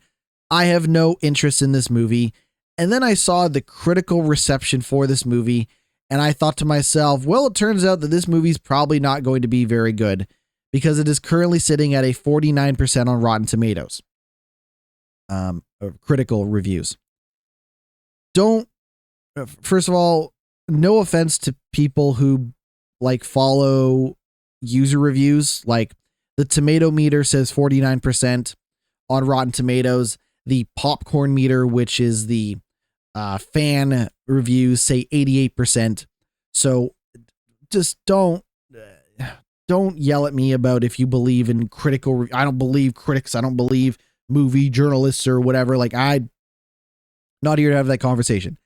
I have no interest in this movie. And then I saw the critical reception for this movie, and I thought to myself, well, it turns out that this movie's probably not going to be very good because it is currently sitting at a 49% on Rotten Tomatoes. Critical reviews. First of all, no offense to people who follow user reviews. Like, the tomato meter says 49% on Rotten Tomatoes. The popcorn meter, which is the fan reviews, say 88%. So just don't yell at me about if you believe in critical. I don't believe critics. I don't believe movie journalists or whatever. I'm not here to have that conversation.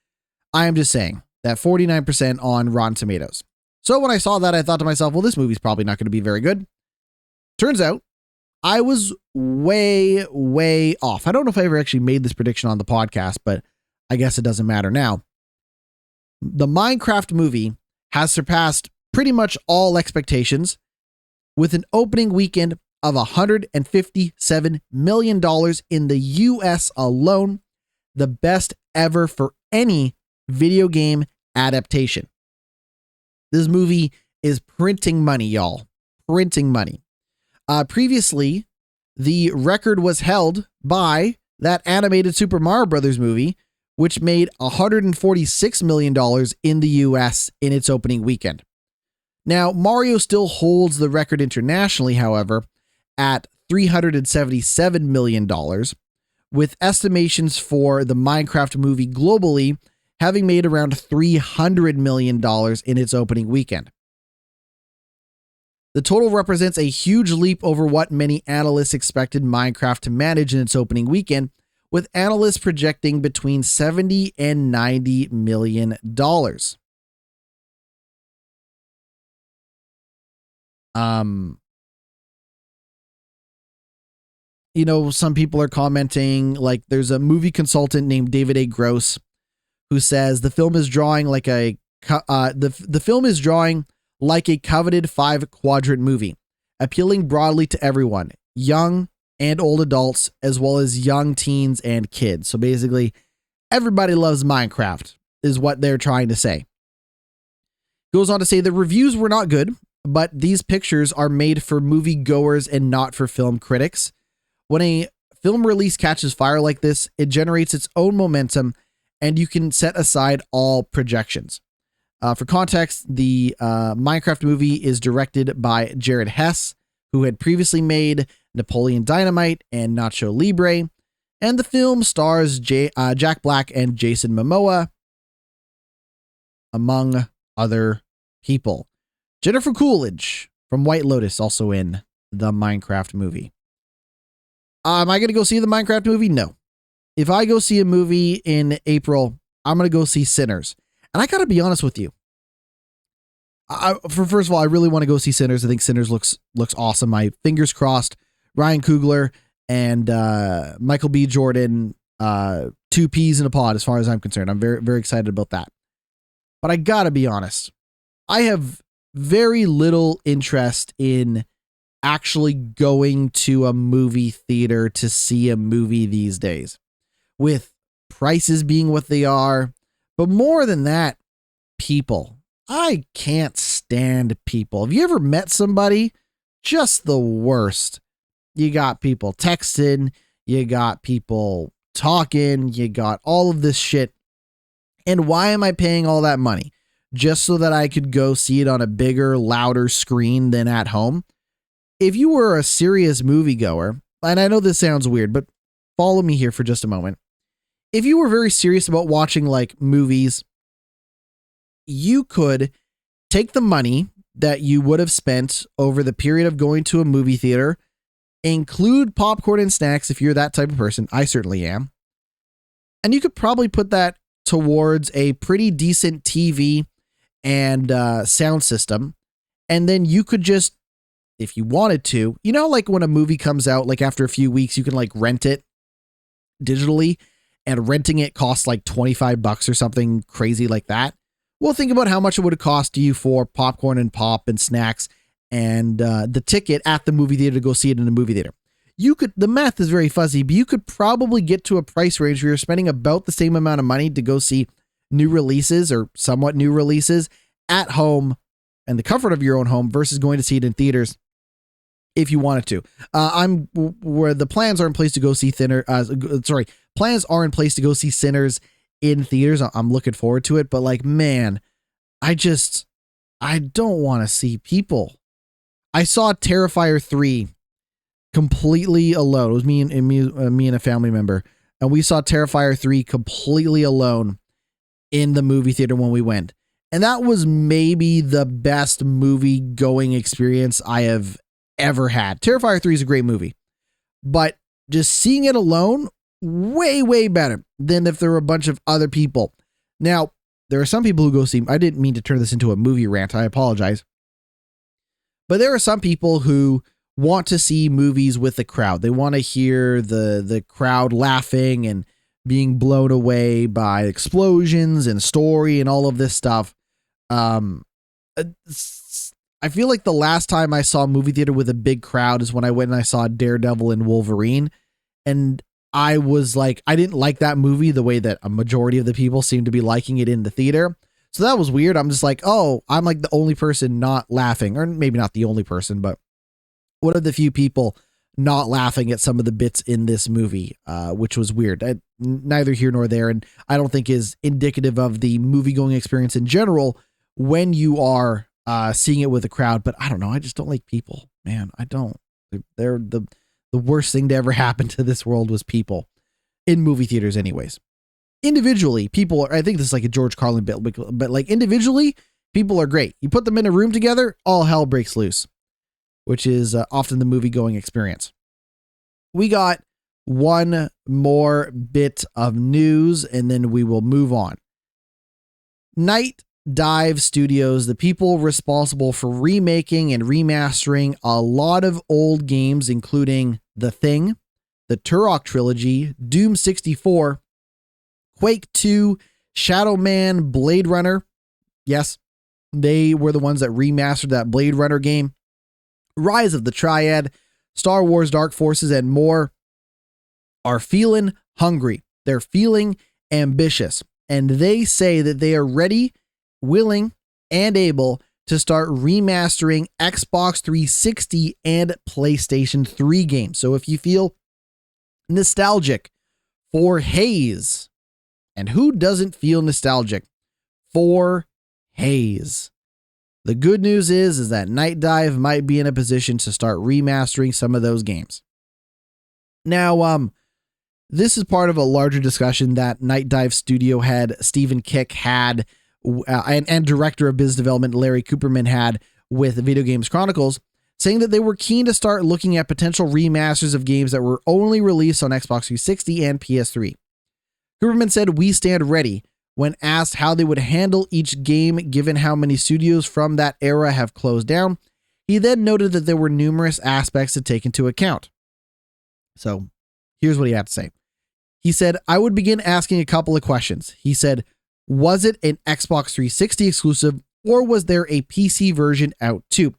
I am just saying that 49% on Rotten Tomatoes. So when I saw that, I thought to myself, well, this movie's probably not going to be very good. Turns out I was way, way off. I don't know if I ever actually made this prediction on the podcast, but I guess it doesn't matter now. The Minecraft movie has surpassed pretty much all expectations with an opening weekend of $157 million in the US alone, the best ever for any video game adaptation. This movie is printing money, y'all. Printing money. Previously, the record was held by that animated Super Mario Brothers movie, which made $146 million in the US in its opening weekend. Now, Mario still holds the record internationally, however, at $377 million, with estimations for the Minecraft movie globally having made around $300 million in its opening weekend. The total represents a huge leap over what many analysts expected Minecraft to manage in its opening weekend, with analysts projecting between $70 and $90 million. You know, some people are commenting, like there's a movie consultant named David A. Gross who says the film is drawing like a the film is drawing like a coveted 5-quadrant movie, appealing broadly to everyone, young and old adults, as well as young teens and kids. So basically, everybody loves Minecraft is what they're trying to say. Goes on to say the reviews were not good, but these pictures are made for moviegoers and not for film critics. When a film release catches fire like this, it generates its own momentum, and you can set aside all projections. For context, the Minecraft movie is directed by Jared Hess, who had previously made Napoleon Dynamite and Nacho Libre, and the film stars Jack Black and Jason Momoa, among other people. Jennifer Coolidge from White Lotus also in the Minecraft movie. Am I going to go see the Minecraft movie? No. If I go see a movie in April, I'm going to go see Sinners. And I got to be honest with you. First of all, I really want to go see Sinners. I think Sinners looks awesome. My fingers crossed. Ryan Coogler and Michael B. Jordan, 2 peas in a pod as far as I'm concerned. I'm very, very excited about that. But I got to be honest. I have very little interest in actually going to a movie theater to see a movie these days, with prices being what they are. But more than that, people. I can't stand people. Have you ever met somebody? Just the worst. You got people texting, you got people talking, you got all of this shit. And why am I paying all that money? Just so that I could go see it on a bigger, louder screen than at home? If you were a serious moviegoer, and I know this sounds weird, but follow me here for just a moment. If you were very serious about watching like movies, you could take the money that you would have spent over the period of going to a movie theater, include popcorn and snacks if you're that type of person. I certainly am. And you could probably put that towards a pretty decent TV and sound system. And then you could just, if you wanted to, you know, like when a movie comes out, like after a few weeks, you can like rent it digitally, and renting it costs like $25 or something crazy like that. Well, think about how much it would have cost you for popcorn and pop and snacks and the ticket at the movie theater to go see it in the movie theater. You could, the math is very fuzzy, but you could probably get to a price range where you're spending about the same amount of money to go see new releases or somewhat new releases at home and the comfort of your own home versus going to see it in theaters if you wanted to. Where the plans are in place to go see plans are in place to go see Sinners in theaters. I'm looking forward to it, but like, man, I don't want to see people. I saw Terrifier 3 completely alone. It was me and a family member, and we saw Terrifier 3 completely alone in the movie theater when we went. And that was maybe the best movie going experience I have ever had. Terrifier 3 is a great movie, but just seeing it alone, way, way better than if there were a bunch of other people. Now, there are some people who go see, I didn't mean to turn this into a movie rant. I apologize. But there are some people who want to see movies with the crowd. They want to hear the crowd laughing and being blown away by explosions and story and all of this stuff. I feel like the last time I saw a movie theater with a big crowd is when I went and I saw Daredevil and Wolverine. And I was like, I didn't like that movie the way that a majority of the people seem to be liking it in the theater. So that was weird. I'm just like, oh, I'm like the only person not laughing, or maybe not the only person, but one of the few people not laughing at some of the bits in this movie, which was weird. Neither here nor there. And I don't think is indicative of the movie going experience in general when you are seeing it with a crowd. But I don't know. I just don't like people, man. I don't. They're the worst thing to ever happen to this world was people in movie theaters anyways. Individually, people are, I think this is like a George Carlin bit, but like individually, people are great. You put them in a room together, all hell breaks loose, which is often the movie going experience. We got one more bit of news and then we will move on. Night Dive Studios, the people responsible for remaking and remastering a lot of old games, including The Thing, the Turok trilogy, Doom 64, Quake 2, Shadow Man, Blade Runner. Yes, they were the ones that remastered that Blade Runner game. Rise of the Triad, Star Wars Dark Forces, and more are feeling hungry. They're feeling ambitious. And they say that they are ready, willing, and able to start remastering Xbox 360 and PlayStation 3 games. So if you feel nostalgic for Haze, and who doesn't feel nostalgic for Haze? The good news is that Night Dive might be in a position to start remastering some of those games. Now, this is part of a larger discussion that Night Dive studio head Stephen Kick had, and director of business development Larry Cooperman had with Video Games Chronicles, saying that they were keen to start looking at potential remasters of games that were only released on Xbox 360 and PS3. Cooperman said, "We stand ready." When asked how they would handle each game given how many studios from that era have closed down, he then noted that there were numerous aspects to take into account. So here's what he had to say. He said, "I would begin asking a couple of questions." He said, "Was it an Xbox 360 exclusive or was there a PC version out too?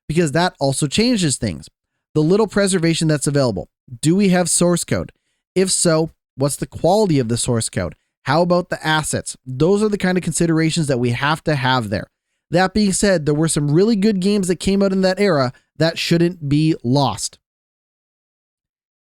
Because that also changes things. The little preservation that's available. Do we have source code? If so, what's the quality of the source code? How about the assets? Those are the kind of considerations that we have to have there. That being said, there were some really good games that came out in that era that shouldn't be lost."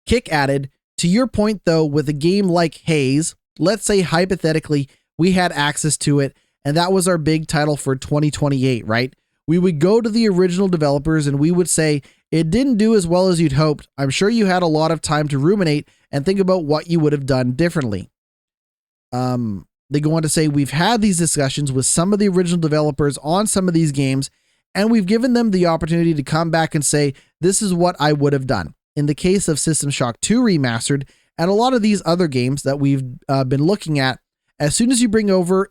Kick added, "To your point though, with a game like Haze, let's say hypothetically we had access to it and that was our big title for 2028, right? We would go to the original developers and we would say, it didn't do as well as you'd hoped. I'm sure you had a lot of time to ruminate and think about what you would have done differently." They go on to say, "We've had these discussions with some of the original developers on some of these games, and we've given them the opportunity to come back and say, this is what I would have done. In the case of System Shock 2 Remastered, and a lot of these other games that we've been looking at, as soon as you bring them over,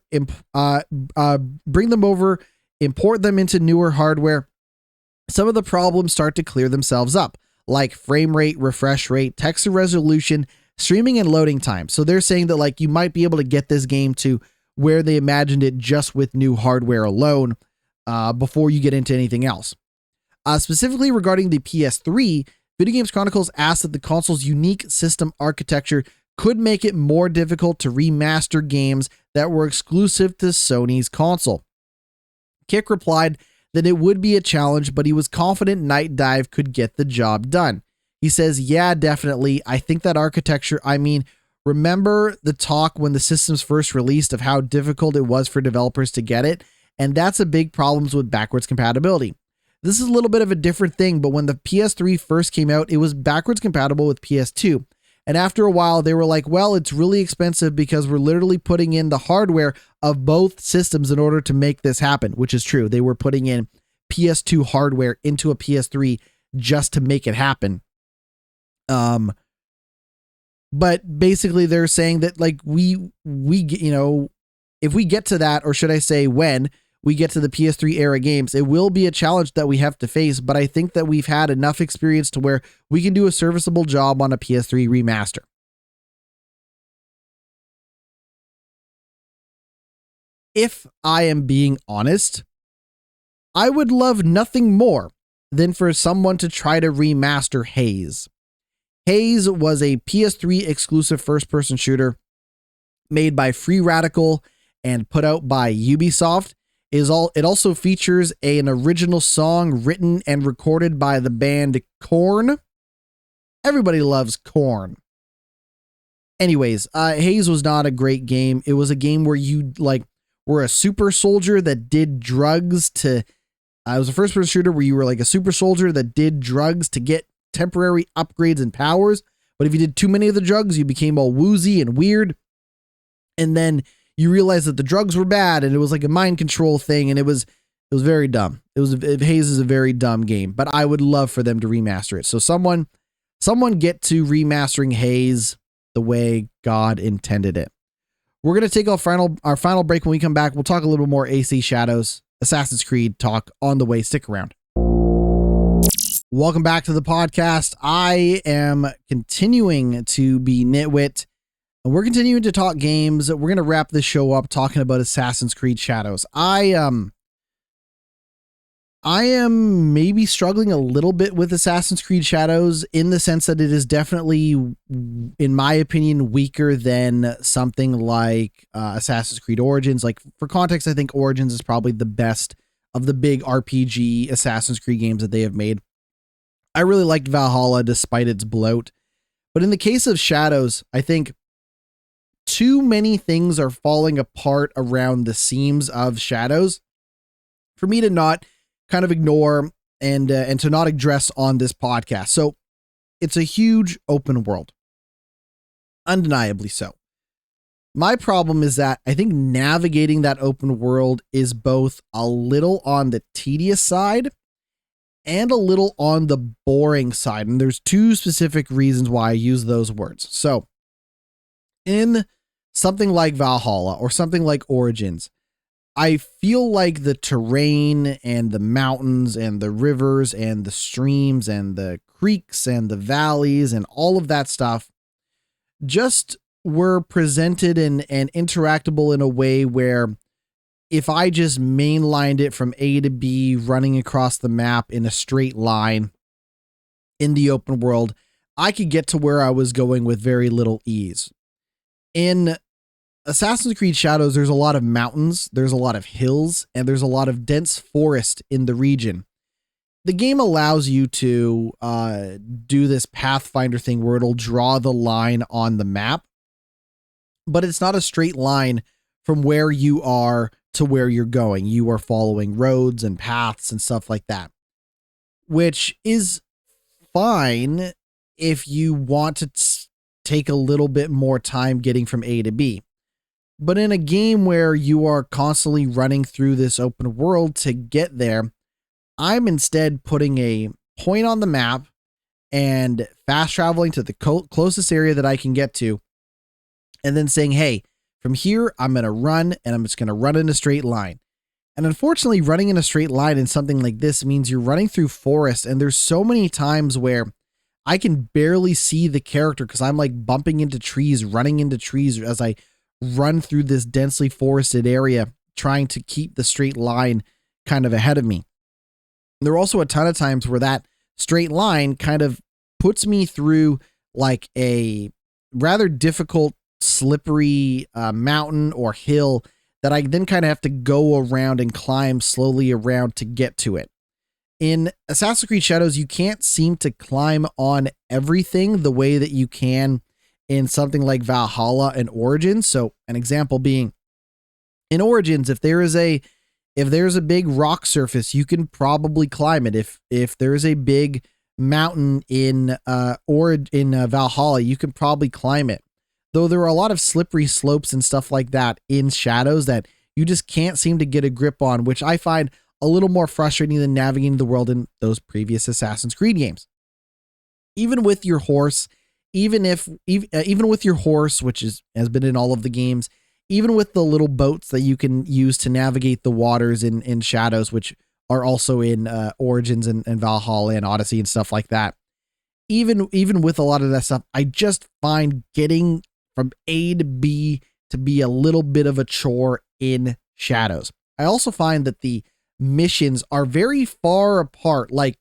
import them into newer hardware, some of the problems start to clear themselves up, like frame rate, refresh rate, texture resolution, streaming and loading time." So they're saying that like you might be able to get this game to where they imagined it just with new hardware alone before you get into anything else. Specifically regarding the PS3, Video Games Chronicles asked that the console's unique system architecture could make it more difficult to remaster games that were exclusive to Sony's console. Kick replied that it would be a challenge, but he was confident Night Dive could get the job done. He says, "Yeah, definitely. I think that architecture, remember the talk when the systems first released of how difficult it was for developers to get it? And that's a big problem with backwards compatibility. This is a little bit of a different thing, but when the PS3 first came out, it was backwards compatible with PS2. And after a while, they were like, well, it's really expensive because we're literally putting in the hardware of both systems in order to make this happen," which is true. They were putting in PS2 hardware into a PS3 just to make it happen. But basically they're saying that like we if we get to that, or should I say when we get to the PS3 era games, it will be a challenge that we have to face, but I think that we've had enough experience to where we can do a serviceable job on a PS3 remaster. If I am being honest, I would love nothing more than for someone to try to remaster Haze. Haze was a PS3 exclusive first-person shooter made by Free Radical and put out by Ubisoft. It also features an original song written and recorded by the band Korn. Everybody loves Korn. Anyways, Haze was not a great game. It was a game where you were a super soldier that did drugs to. It was a first-person shooter where you were like a super soldier that did drugs to get temporary upgrades and powers. But if you did too many of the drugs, you became all woozy and weird. And then you realized that the drugs were bad, and it was like a mind control thing, and it was very dumb. Haze is a very dumb game, but I would love for them to remaster it. So someone get to remastering Haze the way God intended it. We're going to take our final break. When we come back, we'll talk a little more AC Shadows, Assassin's Creed talk on the way. Stick around. Welcome back to the podcast. I am continuing to be GnittWitt, and we're continuing to talk games. We're going to wrap this show up talking about Assassin's Creed Shadows. I am maybe struggling a little bit with Assassin's Creed Shadows in the sense that it is definitely, in my opinion, weaker than something like Assassin's Creed Origins. Like, for context, I think Origins is probably the best of the big RPG Assassin's Creed games that they have made. I really liked Valhalla despite its bloat. But in the case of Shadows, I think too many things are falling apart around the seams of Shadows for me to not kind of ignore and to not address on this podcast. So it's a huge open world. Undeniably so. My problem is that I think navigating that open world is both a little on the tedious side and a little on the boring side. And there's two specific reasons why I use those words. So in something like Valhalla or something like Origins, I feel like the terrain and the mountains and the rivers and the streams and the creeks and the valleys and all of that stuff just were presented and interactable in a way where if I just mainlined it from A to B running across the map in a straight line in the open world, I could get to where I was going with very little ease. In Assassin's Creed Shadows, there's a lot of mountains, there's a lot of hills, and there's a lot of dense forest in the region. The game allows you to do this Pathfinder thing where it'll draw the line on the map, but it's not a straight line from where you are to where you're going. You are following roads and paths and stuff like that, which is fine if you want to take a little bit more time getting from A to B. But in a game where you are constantly running through this open world to get there, I'm instead putting a point on the map and fast traveling to the closest area that I can get to, and then saying, hey, from here, I'm going to run, and I'm just going to run in a straight line. And unfortunately, running in a straight line in something like this means you're running through forest, and there's so many times where I can barely see the character because I'm like bumping into trees, running into trees as I run through this densely forested area, trying to keep the straight line kind of ahead of me. There are also a ton of times where that straight line kind of puts me through like a rather difficult, slippery mountain or hill that I then kind of have to go around and climb slowly around to get to it. In Assassin's Creed Shadows, you can't seem to climb on everything the way that you can in something like Valhalla and Origins. So an example being in Origins, if there is a big rock surface, you can probably climb it. If there is a big mountain in Valhalla, you can probably climb it. Though there are a lot of slippery slopes and stuff like that in Shadows that you just can't seem to get a grip on, which I find a little more frustrating than navigating the world in those previous Assassin's Creed games. Even with your horse, even with your horse, which has been in all of the games, even with the little boats that you can use to navigate the waters in Shadows, which are also in Origins and Valhalla and Odyssey and stuff like that. Even with a lot of that stuff, I just find getting from A to B to be a little bit of a chore in Shadows. I also find that the missions are very far apart. Like,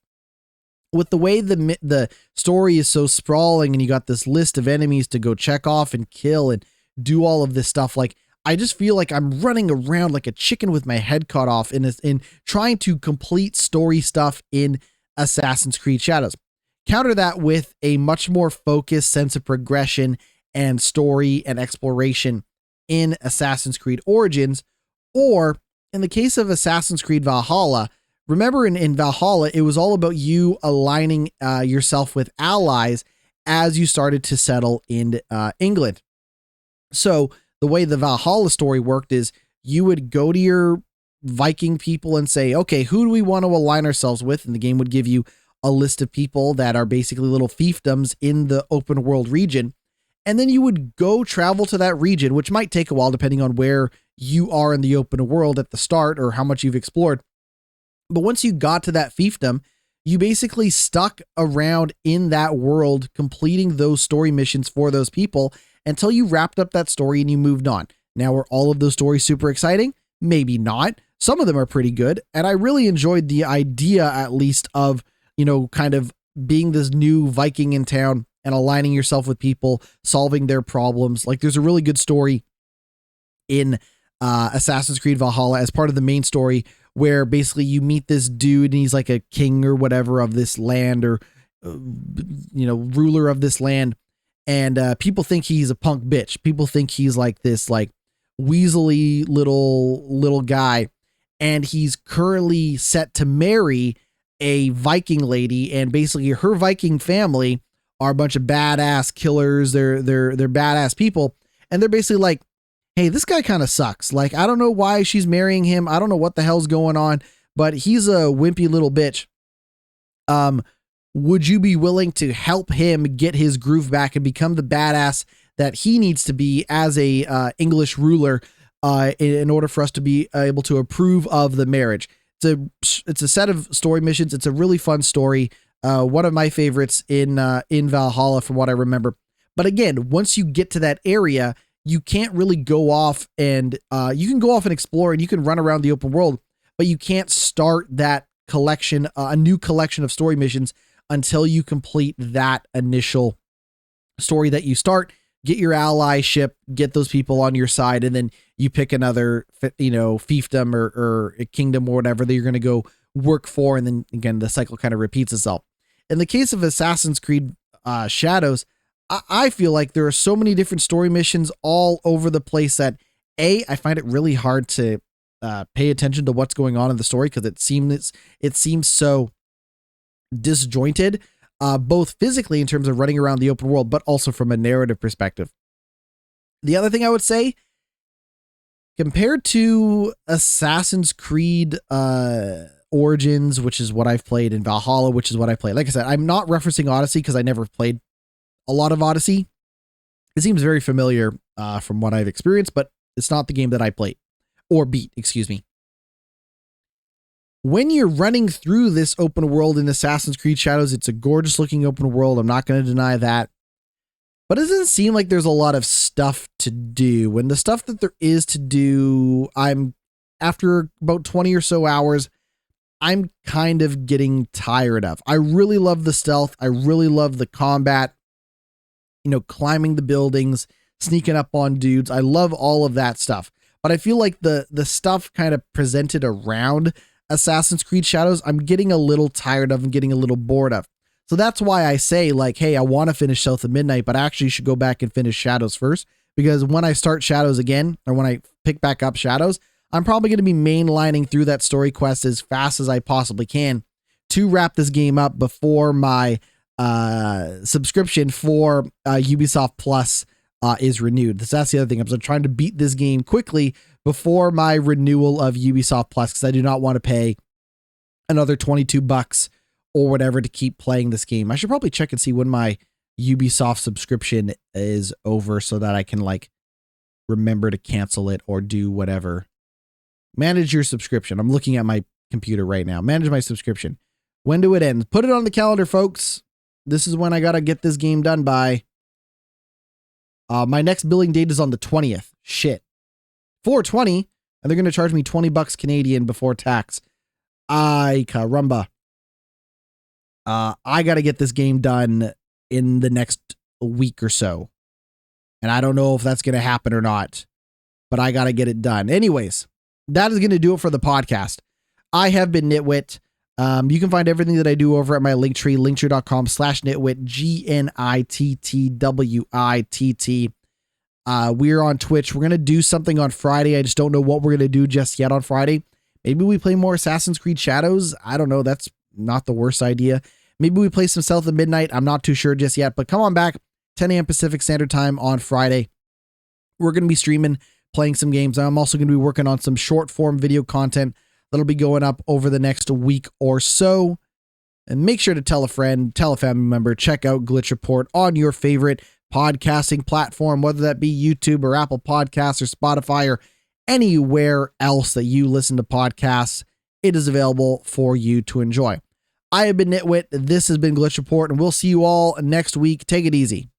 with the way the story is so sprawling and you got this list of enemies to go check off and kill and do all of this stuff, like I just feel like I'm running around like a chicken with my head cut off in trying to complete story stuff in Assassin's Creed Shadows. Counter that with a much more focused sense of progression and story and exploration in Assassin's Creed Origins, or in the case of Assassin's Creed Valhalla. Remember in Valhalla, it was all about you aligning yourself with allies as you started to settle in England. So the way the Valhalla story worked is you would go to your Viking people and say, okay, who do we want to align ourselves with? And the game would give you a list of people that are basically little fiefdoms in the open world region. And then you would go travel to that region, which might take a while depending on where you are in the open world at the start or how much you've explored. But once you got to that fiefdom, you basically stuck around in that world, completing those story missions for those people until you wrapped up that story and you moved on. Now, were all of those stories super exciting? Maybe not. Some of them are pretty good. And I really enjoyed the idea, at least, of, kind of being this new Viking in town and aligning yourself with people, solving their problems. Like, there's a really good story in Assassin's Creed Valhalla as part of the main story where basically you meet this dude and he's like a king or whatever of this land, or, ruler of this land. And people think he's a punk bitch. People think he's like this like weaselly little guy. And he's currently set to marry a Viking lady. And basically her Viking family are a bunch of badass killers. They're badass people. And they're basically like, hey, this guy kind of sucks. Like, I don't know why she's marrying him. I don't know what the hell's going on, but he's a wimpy little bitch. Would you be willing to help him get his groove back and become the badass that he needs to be as a English ruler in order for us to be able to approve of the marriage? It's a set of story missions. It's a really fun story. One of my favorites in Valhalla from what I remember. But again, once you get to that area, you can't really go off and you can go off and explore and you can run around the open world, but you can't start that collection, a new collection of story missions until you complete that initial story that you start, get your allyship, get those people on your side, and then you pick another, fiefdom or a kingdom or whatever that you're going to go work for. And then again, the cycle kind of repeats itself. In the case of Assassin's Creed Shadows, I feel like there are so many different story missions all over the place that I find it really hard to pay attention to what's going on in the story because it seems so disjointed, both physically in terms of running around the open world, but also from a narrative perspective. The other thing I would say, compared to Assassin's Creed Origins, which is what I've played, in Valhalla, which is what I played. Like I said, I'm not referencing Odyssey because I never played a lot of Odyssey. It seems very familiar from what I've experienced, but it's not the game that I played or beat, excuse me. When you're running through this open world in Assassin's Creed Shadows, it's a gorgeous looking open world. I'm not going to deny that, but it doesn't seem like there's a lot of stuff to do. And the stuff that there is to do, after about 20 or so hours, I'm kind of getting tired of. I really love the stealth. I really love the combat. Climbing the buildings, sneaking up on dudes. I love all of that stuff. But I feel like the stuff kind of presented around Assassin's Creed Shadows, I'm getting a little tired of and getting a little bored of. So that's why I say, like, hey, I want to finish South of Midnight, but I actually should go back and finish Shadows first. Because when I start Shadows again, or when I pick back up Shadows, I'm probably going to be mainlining through that story quest as fast as I possibly can to wrap this game up before my subscription for Ubisoft Plus is renewed. That's the other thing. I'm trying to beat this game quickly before my renewal of Ubisoft Plus, because I do not want to pay another $22 or whatever to keep playing this game. I should probably check and see when my Ubisoft subscription is over so that I can remember to cancel it or do whatever. Manage your subscription. I'm looking at my computer right now. Manage my subscription. When do it end? Put it on the calendar, folks. This is when I got to get this game done by. My next billing date is on the 20th. Shit. 4/20, and they're going to charge me $20 Canadian before tax. Ay caramba. I got to get this game done in the next week or so. And I don't know if that's going to happen or not. but I got to get it done. Anyways, that is going to do it for the podcast. I have been GnittWitt. You can find everything that I do over at my Linktree, linktree.com/GnittWitt, GnittWitt. We're on Twitch. We're going to do something on Friday. I just don't know what we're going to do just yet on Friday. Maybe we play more Assassin's Creed Shadows. I don't know. That's not the worst idea. Maybe we play some South of Midnight. I'm not too sure just yet, but come on back, 10 a.m. Pacific Standard Time on Friday. We're going to be streaming, playing some games. I'm also going to be working on some short form video content that'll be going up over the next week or so. And make sure to tell a friend, tell a family member, check out Glitch Report on your favorite podcasting platform, whether that be YouTube or Apple Podcasts or Spotify or anywhere else that you listen to podcasts. It is available for you to enjoy. I have been GnittWitt. This has been Glitch Report, and we'll see you all next week. Take it easy.